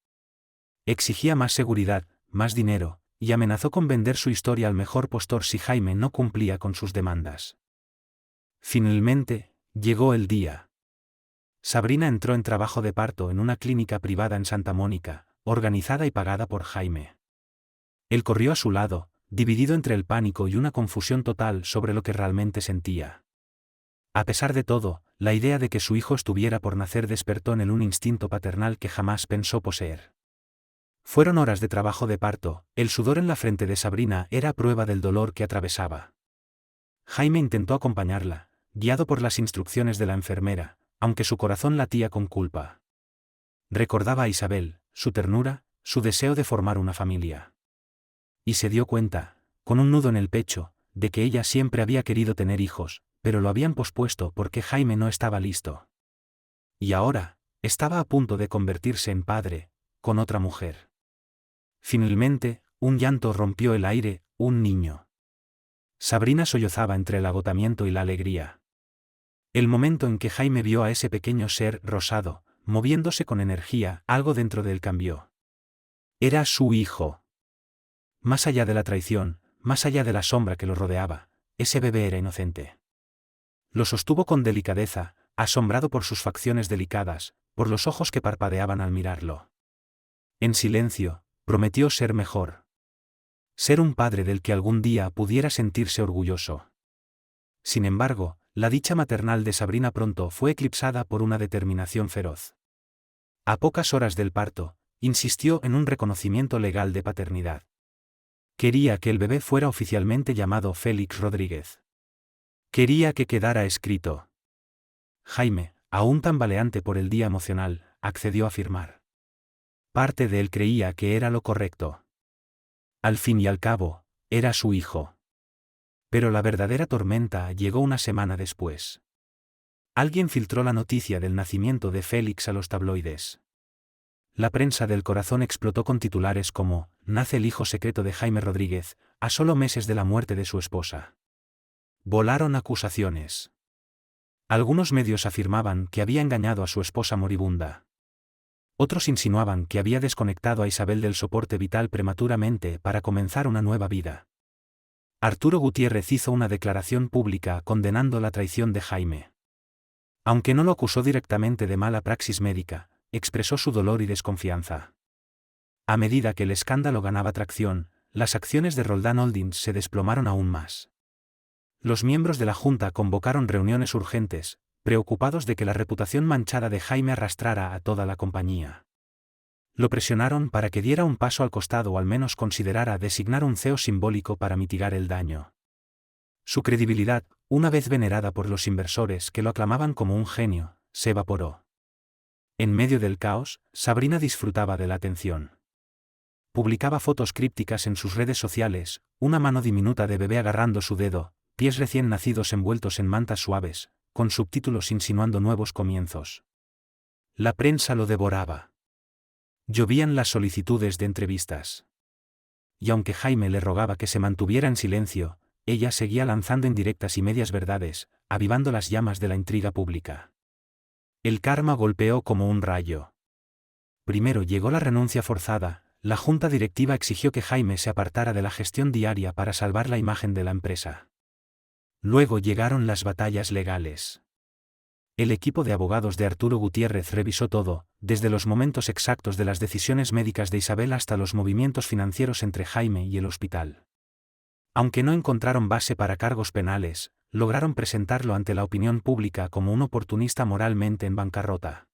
Exigía más seguridad, más dinero, y amenazó con vender su historia al mejor postor si Jaime no cumplía con sus demandas. Finalmente, llegó el día. Sabrina entró en trabajo de parto en una clínica privada en Santa Mónica, organizada y pagada por Jaime. Él corrió a su lado, dividido entre el pánico y una confusión total sobre lo que realmente sentía. A pesar de todo, la idea de que su hijo estuviera por nacer despertó en él un instinto paternal que jamás pensó poseer. Fueron horas de trabajo de parto, el sudor en la frente de Sabrina era prueba del dolor que atravesaba. Jaime intentó acompañarla, guiado por las instrucciones de la enfermera, aunque su corazón latía con culpa. Recordaba a Isabel, su ternura, su deseo de formar una familia. Y se dio cuenta, con un nudo en el pecho, de que ella siempre había querido tener hijos, pero lo habían pospuesto porque Jaime no estaba listo. Y ahora, estaba a punto de convertirse en padre, con otra mujer. Finalmente, un llanto rompió el aire, un niño. Sabrina sollozaba entre el agotamiento y la alegría. El momento en que Jaime vio a ese pequeño ser rosado, moviéndose con energía, algo dentro de él cambió. Era su hijo. Más allá de la traición, más allá de la sombra que lo rodeaba, ese bebé era inocente. Lo sostuvo con delicadeza, asombrado por sus facciones delicadas, por los ojos que parpadeaban al mirarlo. En silencio, prometió ser mejor. Ser un padre del que algún día pudiera sentirse orgulloso. Sin embargo, la dicha maternal de Sabrina pronto fue eclipsada por una determinación feroz. A pocas horas del parto, insistió en un reconocimiento legal de paternidad. Quería que el bebé fuera oficialmente llamado Félix Rodríguez. Quería que quedara escrito. Jaime, aún tambaleante por el día emocional, accedió a firmar. Parte de él creía que era lo correcto. Al fin y al cabo, era su hijo. Pero la verdadera tormenta llegó una semana después. Alguien filtró la noticia del nacimiento de Félix a los tabloides. La prensa del corazón explotó con titulares como «Nace el hijo secreto de Jaime Rodríguez, a solo meses de la muerte de su esposa». Volaron acusaciones. Algunos medios afirmaban que había engañado a su esposa moribunda. Otros insinuaban que había desconectado a Isabel del soporte vital prematuramente para comenzar una nueva vida. Arturo Gutiérrez hizo una declaración pública condenando la traición de Jaime. Aunque no lo acusó directamente de mala praxis médica, expresó su dolor y desconfianza. A medida que el escándalo ganaba tracción, las acciones de Roldán Holdings se desplomaron aún más. Los miembros de la Junta convocaron reuniones urgentes, preocupados de que la reputación manchada de Jaime arrastrara a toda la compañía. Lo presionaron para que diera un paso al costado o al menos considerara designar un CEO simbólico para mitigar el daño. Su credibilidad, una vez venerada por los inversores que lo aclamaban como un genio, se evaporó. En medio del caos, Sabrina disfrutaba de la atención. Publicaba fotos crípticas en sus redes sociales, una mano diminuta de bebé agarrando su dedo, pies recién nacidos envueltos en mantas suaves, con subtítulos insinuando nuevos comienzos. La prensa lo devoraba. Llovían las solicitudes de entrevistas. Y aunque Jaime le rogaba que se mantuviera en silencio, ella seguía lanzando indirectas y medias verdades, avivando las llamas de la intriga pública. El karma golpeó como un rayo. Primero llegó la renuncia forzada, la junta directiva exigió que Jaime se apartara de la gestión diaria para salvar la imagen de la empresa. Luego llegaron las batallas legales. El equipo de abogados de Arturo Gutiérrez revisó todo, desde los momentos exactos de las decisiones médicas de Isabel hasta los movimientos financieros entre Jaime y el hospital. Aunque no encontraron base para cargos penales, lograron presentarlo ante la opinión pública como un oportunista moralmente en bancarrota.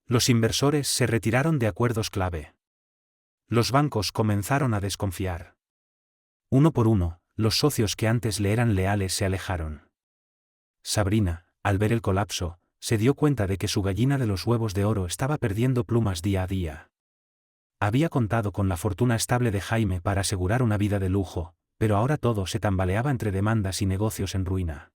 Los inversores se retiraron de acuerdos clave. Los bancos comenzaron a desconfiar. Uno por uno, los socios que antes le eran leales se alejaron. Sabrina, al ver el colapso, se dio cuenta de que su gallina de los huevos de oro estaba perdiendo plumas día a día. Había contado con la fortuna estable de Jaime para asegurar una vida de lujo, pero ahora todo se tambaleaba entre demandas y negocios en ruina.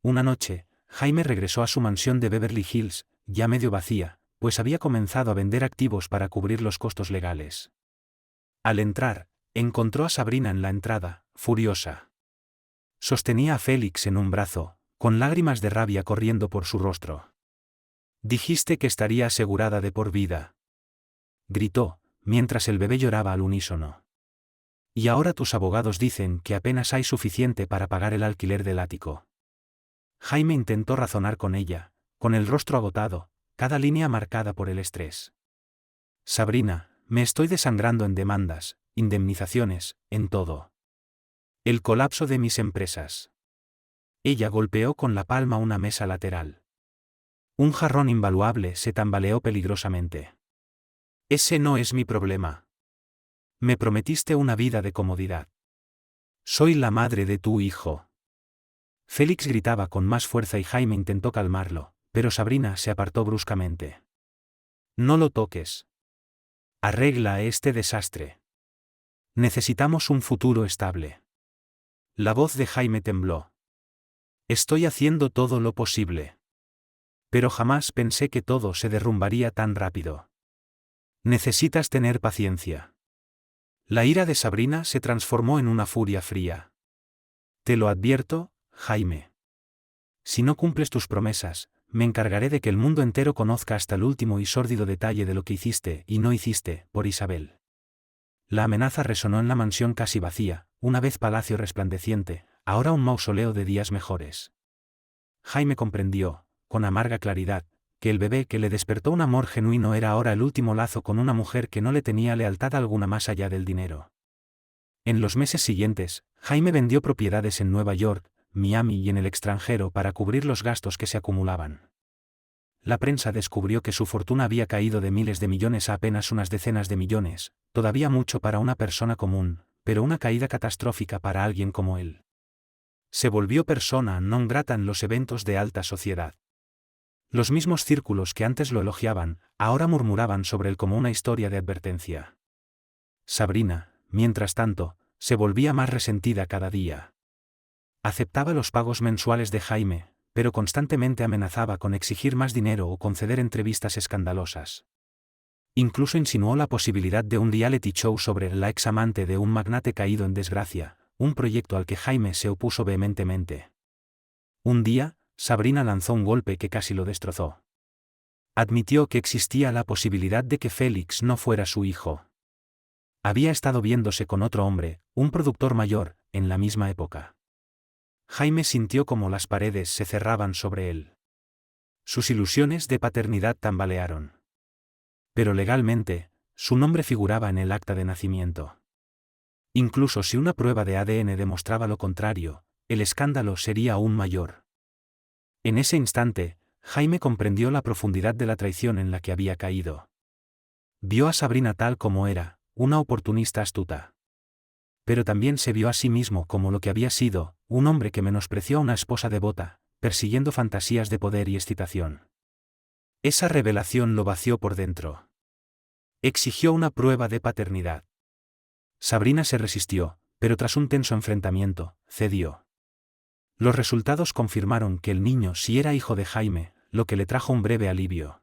Una noche, Jaime regresó a su mansión de Beverly Hills, ya medio vacía, pues había comenzado a vender activos para cubrir los costos legales. Al entrar, encontró a Sabrina en la entrada, furiosa. Sostenía a Félix en un brazo, con lágrimas de rabia corriendo por su rostro. «Dijiste que estaría asegurada de por vida», gritó, mientras el bebé lloraba al unísono. «Y ahora tus abogados dicen que apenas hay suficiente para pagar el alquiler del ático». Jaime intentó razonar con ella, con el rostro agotado, cada línea marcada por el estrés. «Sabrina, me estoy desangrando en demandas, indemnizaciones, en todo. El colapso de mis empresas». Ella golpeó con la palma una mesa lateral. Un jarrón invaluable se tambaleó peligrosamente. «Ese no es mi problema. Me prometiste una vida de comodidad. Soy la madre de tu hijo». Félix gritaba con más fuerza y Jaime intentó calmarlo, pero Sabrina se apartó bruscamente. «No lo toques. Arregla este desastre. Necesitamos un futuro estable». La voz de Jaime tembló. «Estoy haciendo todo lo posible. Pero jamás pensé que todo se derrumbaría tan rápido. Necesitas tener paciencia». La ira de Sabrina se transformó en una furia fría. «Te lo advierto, Jaime. Si no cumples tus promesas, me encargaré de que el mundo entero conozca hasta el último y sórdido detalle de lo que hiciste y no hiciste por Isabel». La amenaza resonó en la mansión casi vacía, una vez palacio resplandeciente, ahora un mausoleo de días mejores. Jaime comprendió, con amarga claridad, que el bebé que le despertó un amor genuino era ahora el último lazo con una mujer que no le tenía lealtad alguna más allá del dinero. En los meses siguientes, Jaime vendió propiedades en Nueva York, Miami y en el extranjero para cubrir los gastos que se acumulaban. La prensa descubrió que su fortuna había caído de miles de millones a apenas unas decenas de millones, todavía mucho para una persona común, pero una caída catastrófica para alguien como él. Se volvió persona non grata en los eventos de alta sociedad. Los mismos círculos que antes lo elogiaban, ahora murmuraban sobre él como una historia de advertencia. Sabrina, mientras tanto, se volvía más resentida cada día. Aceptaba los pagos mensuales de Jaime, pero constantemente amenazaba con exigir más dinero o conceder entrevistas escandalosas. Incluso insinuó la posibilidad de un reality show sobre la ex amante de un magnate caído en desgracia, un proyecto al que Jaime se opuso vehementemente. Un día, Sabrina lanzó un golpe que casi lo destrozó. Admitió que existía la posibilidad de que Félix no fuera su hijo. Había estado viéndose con otro hombre, un productor mayor, en la misma época. Jaime sintió como las paredes se cerraban sobre él. Sus ilusiones de paternidad tambalearon. Pero legalmente, su nombre figuraba en el acta de nacimiento. Incluso si una prueba de ADN demostraba lo contrario, el escándalo sería aún mayor. En ese instante, Jaime comprendió la profundidad de la traición en la que había caído. Vio a Sabrina tal como era, una oportunista astuta. Pero también se vio a sí mismo como lo que había sido, un hombre que menospreció a una esposa devota, persiguiendo fantasías de poder y excitación. Esa revelación lo vació por dentro. Exigió una prueba de paternidad. Sabrina se resistió, pero tras un tenso enfrentamiento, cedió. Los resultados confirmaron que el niño sí era hijo de Jaime, lo que le trajo un breve alivio.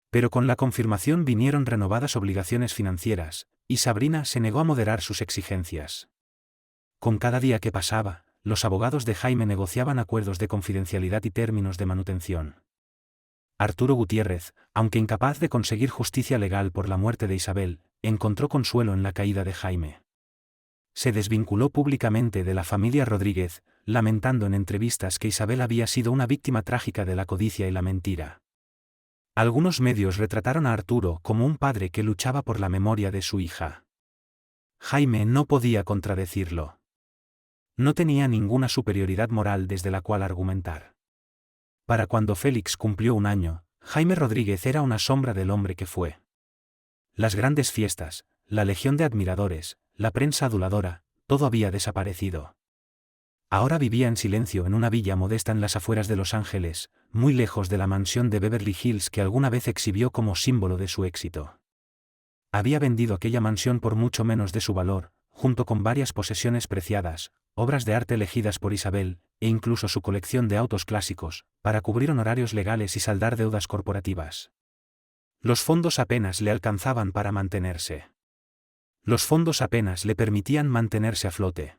Pero con la confirmación vinieron renovadas obligaciones financieras, y Sabrina se negó a moderar sus exigencias. Con cada día que pasaba, los abogados de Jaime negociaban acuerdos de confidencialidad y términos de manutención. Arturo Gutiérrez, aunque incapaz de conseguir justicia legal por la muerte de Isabel, encontró consuelo en la caída de Jaime. Se desvinculó públicamente de la familia Rodríguez, lamentando en entrevistas que Isabel había sido una víctima trágica de la codicia y la mentira. Algunos medios retrataron a Arturo como un padre que luchaba por la memoria de su hija. Jaime no podía contradecirlo. No tenía ninguna superioridad moral desde la cual argumentar. Para cuando Félix cumplió un año, Jaime Rodríguez era una sombra del hombre que fue. Las grandes fiestas, la legión de admiradores, la prensa aduladora, todo había desaparecido. Ahora vivía en silencio en una villa modesta en las afueras de Los Ángeles, muy lejos de la mansión de Beverly Hills que alguna vez exhibió como símbolo de su éxito. Había vendido aquella mansión por mucho menos de su valor, junto con varias posesiones preciadas, obras de arte elegidas por Isabel, e incluso su colección de autos clásicos, para cubrir honorarios legales y saldar deudas corporativas. Los fondos apenas le alcanzaban para mantenerse. Los fondos apenas le permitían mantenerse a flote.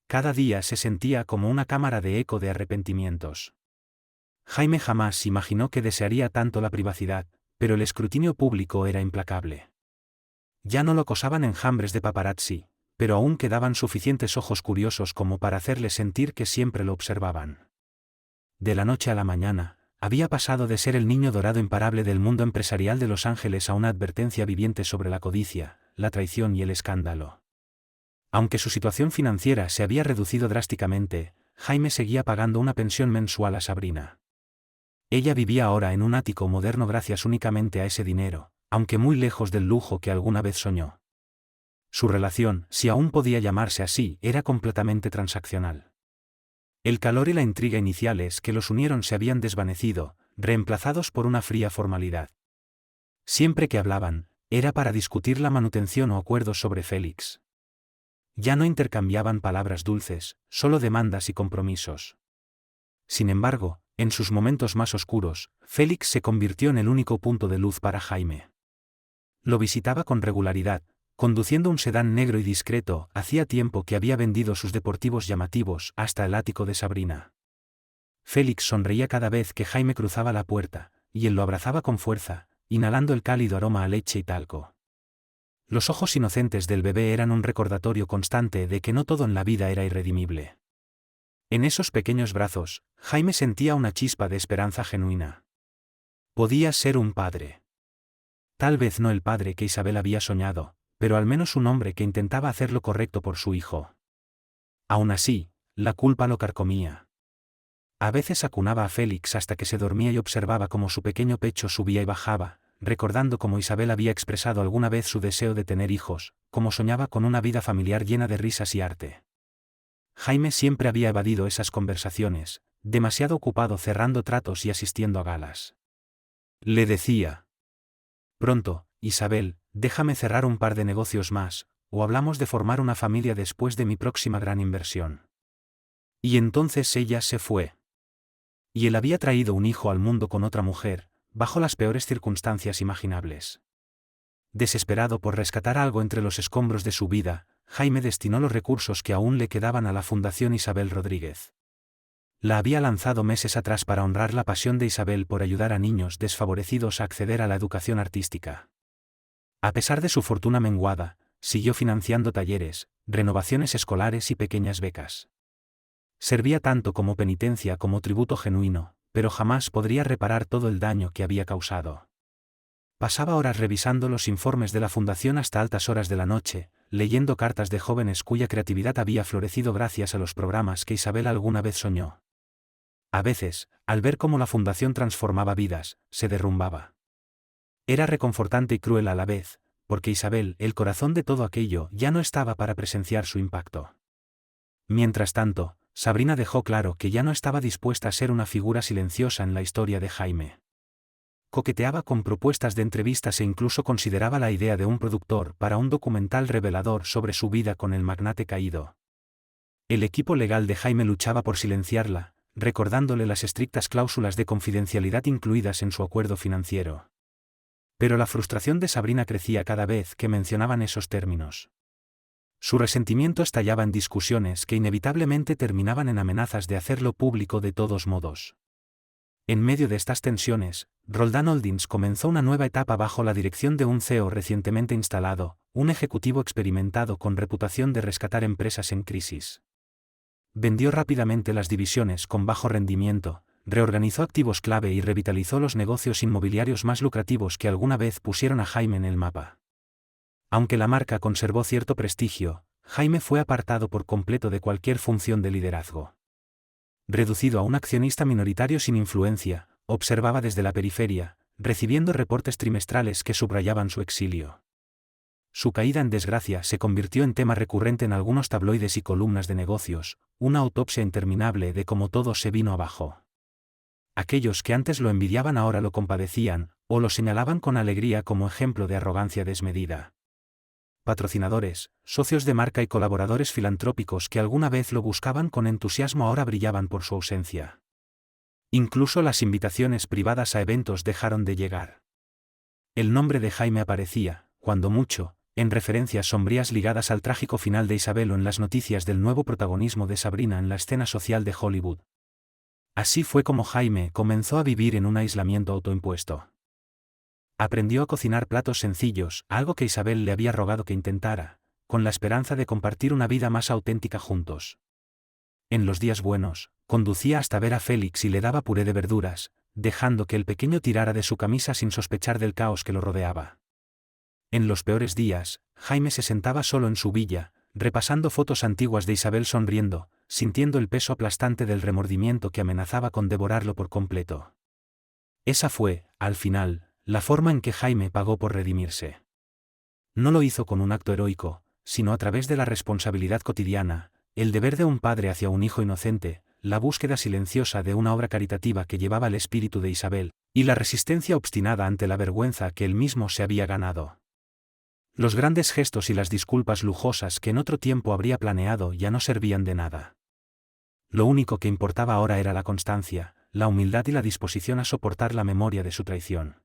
Cada día se sentía como una cámara de eco de arrepentimientos. Jaime jamás imaginó que desearía tanto la privacidad, pero el escrutinio público era implacable. Ya no lo acosaban enjambres de paparazzi, pero aún quedaban suficientes ojos curiosos como para hacerle sentir que siempre lo observaban. De la noche a la mañana, había pasado de ser el niño dorado imparable del mundo empresarial de Los Ángeles a una advertencia viviente sobre la codicia, la traición y el escándalo. Aunque su situación financiera se había reducido drásticamente, Jaime seguía pagando una pensión mensual a Sabrina. Ella vivía ahora en un ático moderno gracias únicamente a ese dinero, aunque muy lejos del lujo que alguna vez soñó. Su relación, si aún podía llamarse así, era completamente transaccional. El calor y la intriga iniciales que los unieron se habían desvanecido, reemplazados por una fría formalidad. Siempre que hablaban, era para discutir la manutención o acuerdos sobre Félix. Ya no intercambiaban palabras dulces, solo demandas y compromisos. Sin embargo, en sus momentos más oscuros, Félix se convirtió en el único punto de luz para Jaime. Lo visitaba con regularidad, conduciendo un sedán negro y discreto. Hacía tiempo que había vendido sus deportivos llamativos hasta el ático de Sabrina. Félix sonreía cada vez que Jaime cruzaba la puerta, y él lo abrazaba con fuerza, inhalando el cálido aroma a leche y talco. Los ojos inocentes del bebé eran un recordatorio constante de que no todo en la vida era irredimible. En esos pequeños brazos, Jaime sentía una chispa de esperanza genuina. Podía ser un padre. Tal vez no el padre que Isabel había soñado, pero al menos un hombre que intentaba hacer lo correcto por su hijo. Aún así, la culpa lo carcomía. A veces acunaba a Félix hasta que se dormía y observaba cómo su pequeño pecho subía y bajaba, recordando cómo Isabel había expresado alguna vez su deseo de tener hijos, cómo soñaba con una vida familiar llena de risas y arte. Jaime siempre había evadido esas conversaciones, demasiado ocupado cerrando tratos y asistiendo a galas. Le decía: pronto, Isabel, déjame cerrar un par de negocios más, o hablamos de formar una familia después de mi próxima gran inversión. Y entonces ella se fue. Y él había traído un hijo al mundo con otra mujer, bajo las peores circunstancias imaginables. Desesperado por rescatar algo entre los escombros de su vida, Jaime destinó los recursos que aún le quedaban a la Fundación Isabel Rodríguez. La había lanzado meses atrás para honrar la pasión de Isabel por ayudar a niños desfavorecidos a acceder a la educación artística. A pesar de su fortuna menguada, siguió financiando talleres, renovaciones escolares y pequeñas becas. Servía tanto como penitencia como tributo genuino, pero jamás podría reparar todo el daño que había causado. Pasaba horas revisando los informes de la fundación hasta altas horas de la noche, leyendo cartas de jóvenes cuya creatividad había florecido gracias a los programas que Isabel alguna vez soñó. A veces, al ver cómo la fundación transformaba vidas, se derrumbaba. Era reconfortante y cruel a la vez, porque Isabel, el corazón de todo aquello, ya no estaba para presenciar su impacto. Mientras tanto, Sabrina dejó claro que ya no estaba dispuesta a ser una figura silenciosa en la historia de Jaime. Coqueteaba con propuestas de entrevistas e incluso consideraba la idea de un productor para un documental revelador sobre su vida con el magnate caído. El equipo legal de Jaime luchaba por silenciarla, recordándole las estrictas cláusulas de confidencialidad incluidas en su acuerdo financiero. Pero la frustración de Sabrina crecía cada vez que mencionaban esos términos. Su resentimiento estallaba en discusiones que inevitablemente terminaban en amenazas de hacerlo público de todos modos. En medio de estas tensiones, Roldán Holdings comenzó una nueva etapa bajo la dirección de un CEO recientemente instalado, un ejecutivo experimentado con reputación de rescatar empresas en crisis. Vendió rápidamente las divisiones con bajo rendimiento, reorganizó activos clave y revitalizó los negocios inmobiliarios más lucrativos que alguna vez pusieron a Jaime en el mapa. Aunque la marca conservó cierto prestigio, Jaime fue apartado por completo de cualquier función de liderazgo. Reducido a un accionista minoritario sin influencia, observaba desde la periferia, recibiendo reportes trimestrales que subrayaban su exilio. Su caída en desgracia se convirtió en tema recurrente en algunos tabloides y columnas de negocios, una autopsia interminable de cómo todo se vino abajo. Aquellos que antes lo envidiaban ahora lo compadecían, o lo señalaban con alegría como ejemplo de arrogancia desmedida. Patrocinadores, socios de marca y colaboradores filantrópicos que alguna vez lo buscaban con entusiasmo ahora brillaban por su ausencia. Incluso las invitaciones privadas a eventos dejaron de llegar. El nombre de Jaime aparecía, cuando mucho, en referencias sombrías ligadas al trágico final de Isabel o en las noticias del nuevo protagonismo de Sabrina en la escena social de Hollywood. Así fue como Jaime comenzó a vivir en un aislamiento autoimpuesto. Aprendió a cocinar platos sencillos, algo que Isabel le había rogado que intentara, con la esperanza de compartir una vida más auténtica juntos. En los días buenos, conducía hasta ver a Félix y le daba puré de verduras, dejando que el pequeño tirara de su camisa sin sospechar del caos que lo rodeaba. En los peores días, Jaime se sentaba solo en su villa, repasando fotos antiguas de Isabel sonriendo, sintiendo el peso aplastante del remordimiento que amenazaba con devorarlo por completo. Esa fue, al final, la forma en que Jaime pagó por redimirse. No lo hizo con un acto heroico, sino a través de la responsabilidad cotidiana, el deber de un padre hacia un hijo inocente, la búsqueda silenciosa de una obra caritativa que llevaba el espíritu de Isabel, y la resistencia obstinada ante la vergüenza que él mismo se había ganado. Los grandes gestos y las disculpas lujosas que en otro tiempo habría planeado ya no servían de nada. Lo único que importaba ahora era la constancia, la humildad y la disposición a soportar la memoria de su traición.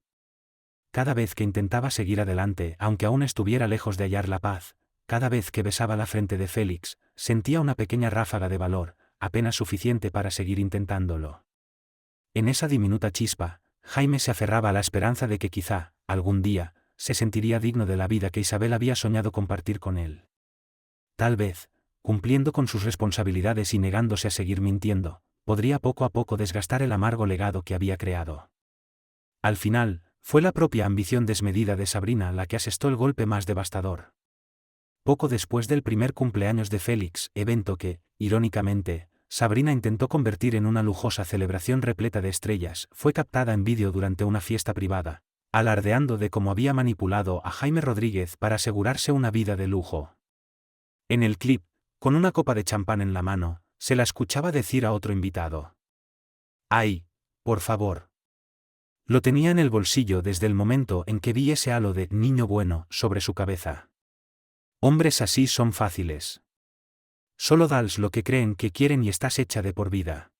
Cada vez que intentaba seguir adelante, aunque aún estuviera lejos de hallar la paz, cada vez que besaba la frente de Félix, sentía una pequeña ráfaga de valor, apenas suficiente para seguir intentándolo. En esa diminuta chispa, Jaime se aferraba a la esperanza de que quizá, algún día, se sentiría digno de la vida que Isabel había soñado compartir con él. Tal vez, cumpliendo con sus responsabilidades y negándose a seguir mintiendo, podría poco a poco desgastar el amargo legado que había creado. Al final, fue la propia ambición desmedida de Sabrina la que asestó el golpe más devastador. Poco después del primer cumpleaños de Félix, evento que, irónicamente, Sabrina intentó convertir en una lujosa celebración repleta de estrellas, fue captada en vídeo durante una fiesta privada, alardeando de cómo había manipulado a Jaime Rodríguez para asegurarse una vida de lujo. En el clip, con una copa de champán en la mano, se la escuchaba decir a otro invitado: «¡Ay, por favor!». Lo tenía en el bolsillo desde el momento en que vi ese halo de «niño bueno» sobre su cabeza. Hombres así son fáciles. Solo das lo que creen que quieren y estás hecha de por vida.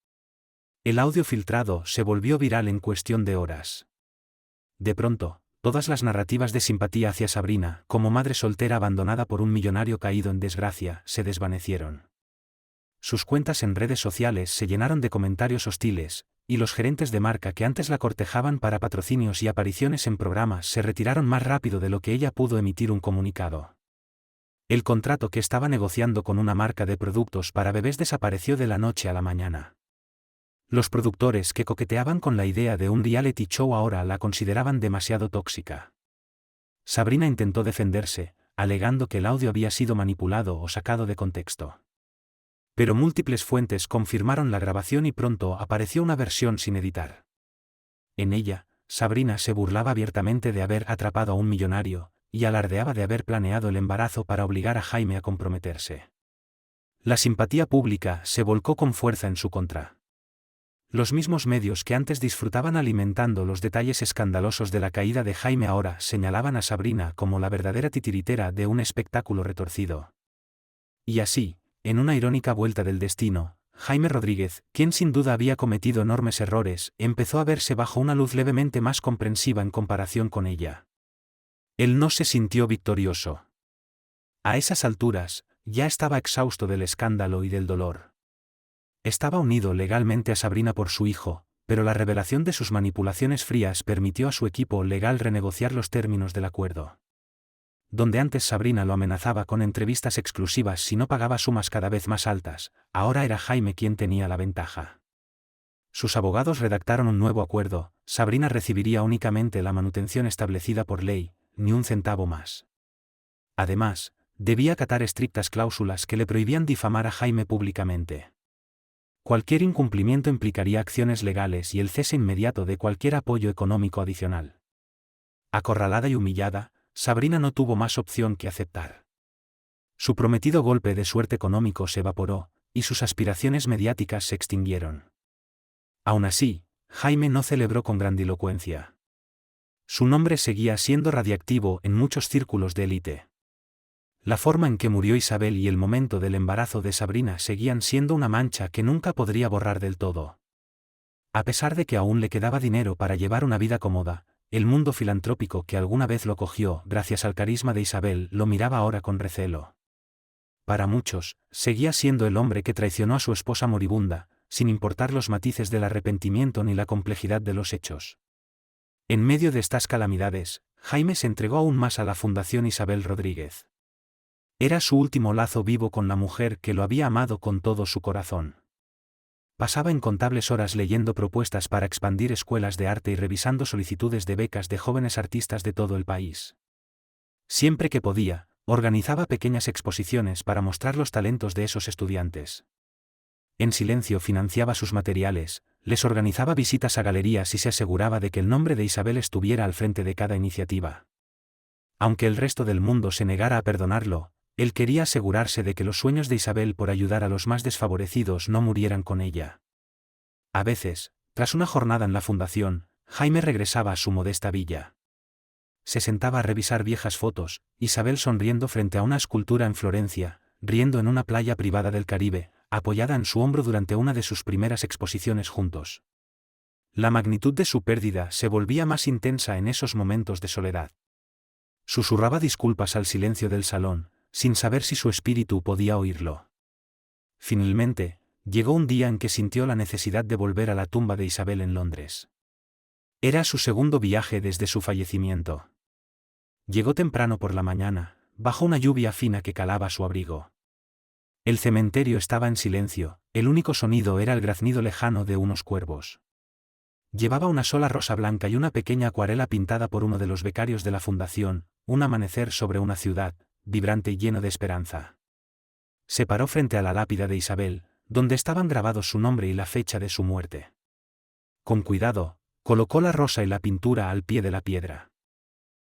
El audio filtrado se volvió viral en cuestión de horas. De pronto, todas las narrativas de simpatía hacia Sabrina, como madre soltera abandonada por un millonario caído en desgracia, se desvanecieron. Sus cuentas en redes sociales se llenaron de comentarios hostiles, y los gerentes de marca que antes la cortejaban para patrocinios y apariciones en programas se retiraron más rápido de lo que ella pudo emitir un comunicado. El contrato que estaba negociando con una marca de productos para bebés desapareció de la noche a la mañana. Los productores que coqueteaban con la idea de un reality show ahora la consideraban demasiado tóxica. Sabrina intentó defenderse, alegando que el audio había sido manipulado o sacado de contexto. Pero múltiples fuentes confirmaron la grabación y pronto apareció una versión sin editar. En ella, Sabrina se burlaba abiertamente de haber atrapado a un millonario, y alardeaba de haber planeado el embarazo para obligar a Jaime a comprometerse. La simpatía pública se volcó con fuerza en su contra. Los mismos medios que antes disfrutaban alimentando los detalles escandalosos de la caída de Jaime ahora señalaban a Sabrina como la verdadera titiritera de un espectáculo retorcido. Y así, en una irónica vuelta del destino, Jaime Rodríguez, quien sin duda había cometido enormes errores, empezó a verse bajo una luz levemente más comprensiva en comparación con ella. Él no se sintió victorioso. A esas alturas, ya estaba exhausto del escándalo y del dolor. Estaba unido legalmente a Sabrina por su hijo, pero la revelación de sus manipulaciones frías permitió a su equipo legal renegociar los términos del acuerdo. Donde antes Sabrina lo amenazaba con entrevistas exclusivas si no pagaba sumas cada vez más altas, ahora era Jaime quien tenía la ventaja. Sus abogados redactaron un nuevo acuerdo: Sabrina recibiría únicamente la manutención establecida por ley, ni un centavo más. Además, debía acatar estrictas cláusulas que le prohibían difamar a Jaime públicamente. Cualquier incumplimiento implicaría acciones legales y el cese inmediato de cualquier apoyo económico adicional. Acorralada y humillada, Sabrina no tuvo más opción que aceptar. Su prometido golpe de suerte económico se evaporó, y sus aspiraciones mediáticas se extinguieron. Aún así, Jaime no celebró con grandilocuencia. Su nombre seguía siendo radiactivo en muchos círculos de élite. La forma en que murió Isabel y el momento del embarazo de Sabrina seguían siendo una mancha que nunca podría borrar del todo. A pesar de que aún le quedaba dinero para llevar una vida cómoda, el mundo filantrópico que alguna vez lo cogió gracias al carisma de Isabel lo miraba ahora con recelo. Para muchos, seguía siendo el hombre que traicionó a su esposa moribunda, sin importar los matices del arrepentimiento ni la complejidad de los hechos. En medio de estas calamidades, Jaime se entregó aún más a la Fundación Isabel Rodríguez. Era su último lazo vivo con la mujer que lo había amado con todo su corazón. Pasaba incontables horas leyendo propuestas para expandir escuelas de arte y revisando solicitudes de becas de jóvenes artistas de todo el país. Siempre que podía, organizaba pequeñas exposiciones para mostrar los talentos de esos estudiantes. En silencio financiaba sus materiales, les organizaba visitas a galerías y se aseguraba de que el nombre de Isabel estuviera al frente de cada iniciativa. Aunque el resto del mundo se negara a perdonarlo, él quería asegurarse de que los sueños de Isabel por ayudar a los más desfavorecidos no murieran con ella. A veces, tras una jornada en la fundación, Jaime regresaba a su modesta villa. Se sentaba a revisar viejas fotos, Isabel sonriendo frente a una escultura en Florencia, riendo en una playa privada del Caribe, apoyada en su hombro durante una de sus primeras exposiciones juntos. La magnitud de su pérdida se volvía más intensa en esos momentos de soledad. Susurraba disculpas al silencio del salón, sin saber si su espíritu podía oírlo. Finalmente, llegó un día en que sintió la necesidad de volver a la tumba de Isabel en Londres. Era su segundo viaje desde su fallecimiento. Llegó temprano por la mañana, bajo una lluvia fina que calaba su abrigo. El cementerio estaba en silencio, el único sonido era el graznido lejano de unos cuervos. Llevaba una sola rosa blanca y una pequeña acuarela pintada por uno de los becarios de la fundación, un amanecer sobre una ciudad, vibrante y lleno de esperanza. Se paró frente a la lápida de Isabel, donde estaban grabados su nombre y la fecha de su muerte. Con cuidado, colocó la rosa y la pintura al pie de la piedra.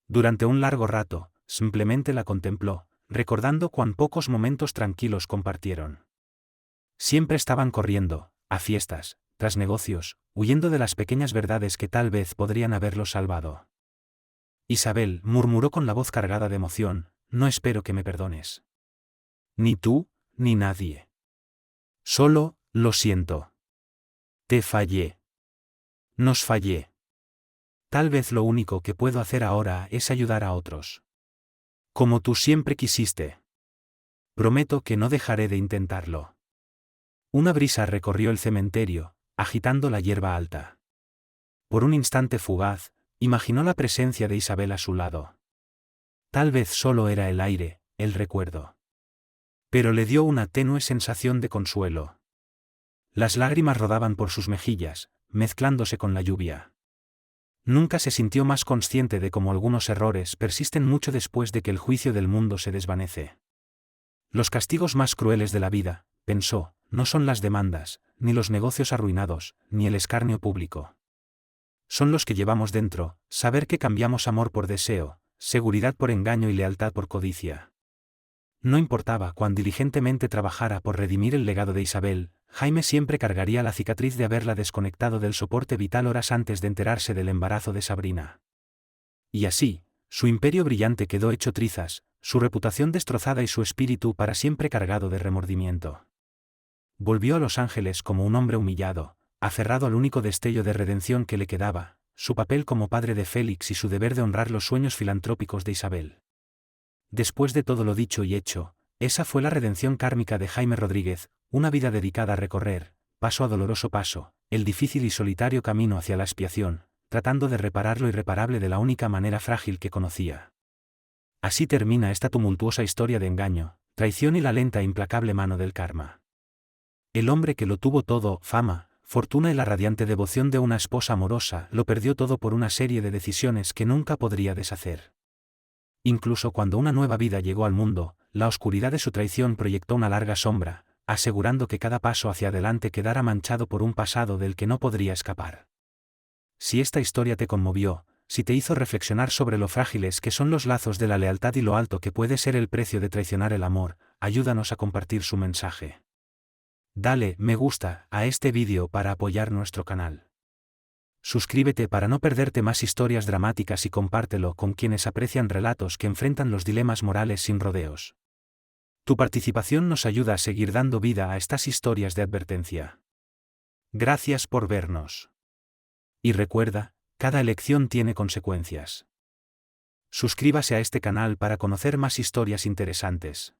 Durante un largo rato, simplemente la contempló, recordando cuán pocos momentos tranquilos compartieron. Siempre estaban corriendo, a fiestas, tras negocios, huyendo de las pequeñas verdades que tal vez podrían haberlos salvado. Isabel murmuró con la voz cargada de emoción, no espero que me perdones. Ni tú, ni nadie. Solo, lo siento. Te fallé. Nos fallé. Tal vez lo único que puedo hacer ahora es ayudar a otros. Como tú siempre quisiste. Prometo que no dejaré de intentarlo. Una brisa recorrió el cementerio, agitando la hierba alta. Por un instante fugaz, imaginó la presencia de Isabel a su lado. Tal vez solo era el aire, el recuerdo. Pero le dio una tenue sensación de consuelo. Las lágrimas rodaban por sus mejillas, mezclándose con la lluvia. Nunca se sintió más consciente de cómo algunos errores persisten mucho después de que el juicio del mundo se desvanece. Los castigos más crueles de la vida, pensó, no son las demandas, ni los negocios arruinados, ni el escarnio público. Son los que llevamos dentro, saber que cambiamos amor por deseo, seguridad por engaño y lealtad por codicia. No importaba cuán diligentemente trabajara por redimir el legado de Isabel, Jaime siempre cargaría la cicatriz de haberla desconectado del soporte vital horas antes de enterarse del embarazo de Sabrina. Y así, su imperio brillante quedó hecho trizas, su reputación destrozada y su espíritu para siempre cargado de remordimiento. Volvió a Los Ángeles como un hombre humillado, aferrado al único destello de redención que le quedaba, su papel como padre de Félix y su deber de honrar los sueños filantrópicos de Isabel. Después de todo lo dicho y hecho, esa fue la redención kármica de Jaime Rodríguez, una vida dedicada a recorrer, paso a doloroso paso, el difícil y solitario camino hacia la expiación, tratando de reparar lo irreparable de la única manera frágil que conocía. Así termina esta tumultuosa historia de engaño, traición y la lenta e implacable mano del karma. El hombre que lo tuvo todo, fama, fortuna y la radiante devoción de una esposa amorosa, lo perdió todo por una serie de decisiones que nunca podría deshacer. Incluso cuando una nueva vida llegó al mundo, la oscuridad de su traición proyectó una larga sombra, asegurando que cada paso hacia adelante quedara manchado por un pasado del que no podría escapar. Si esta historia te conmovió, si te hizo reflexionar sobre lo frágiles que son los lazos de la lealtad y lo alto que puede ser el precio de traicionar el amor, ayúdanos a compartir su mensaje. Dale me gusta a este vídeo para apoyar nuestro canal. Suscríbete para no perderte más historias dramáticas y compártelo con quienes aprecian relatos que enfrentan los dilemas morales sin rodeos. Tu participación nos ayuda a seguir dando vida a estas historias de advertencia. Gracias por vernos. Y recuerda, cada elección tiene consecuencias. Suscríbase a este canal para conocer más historias interesantes.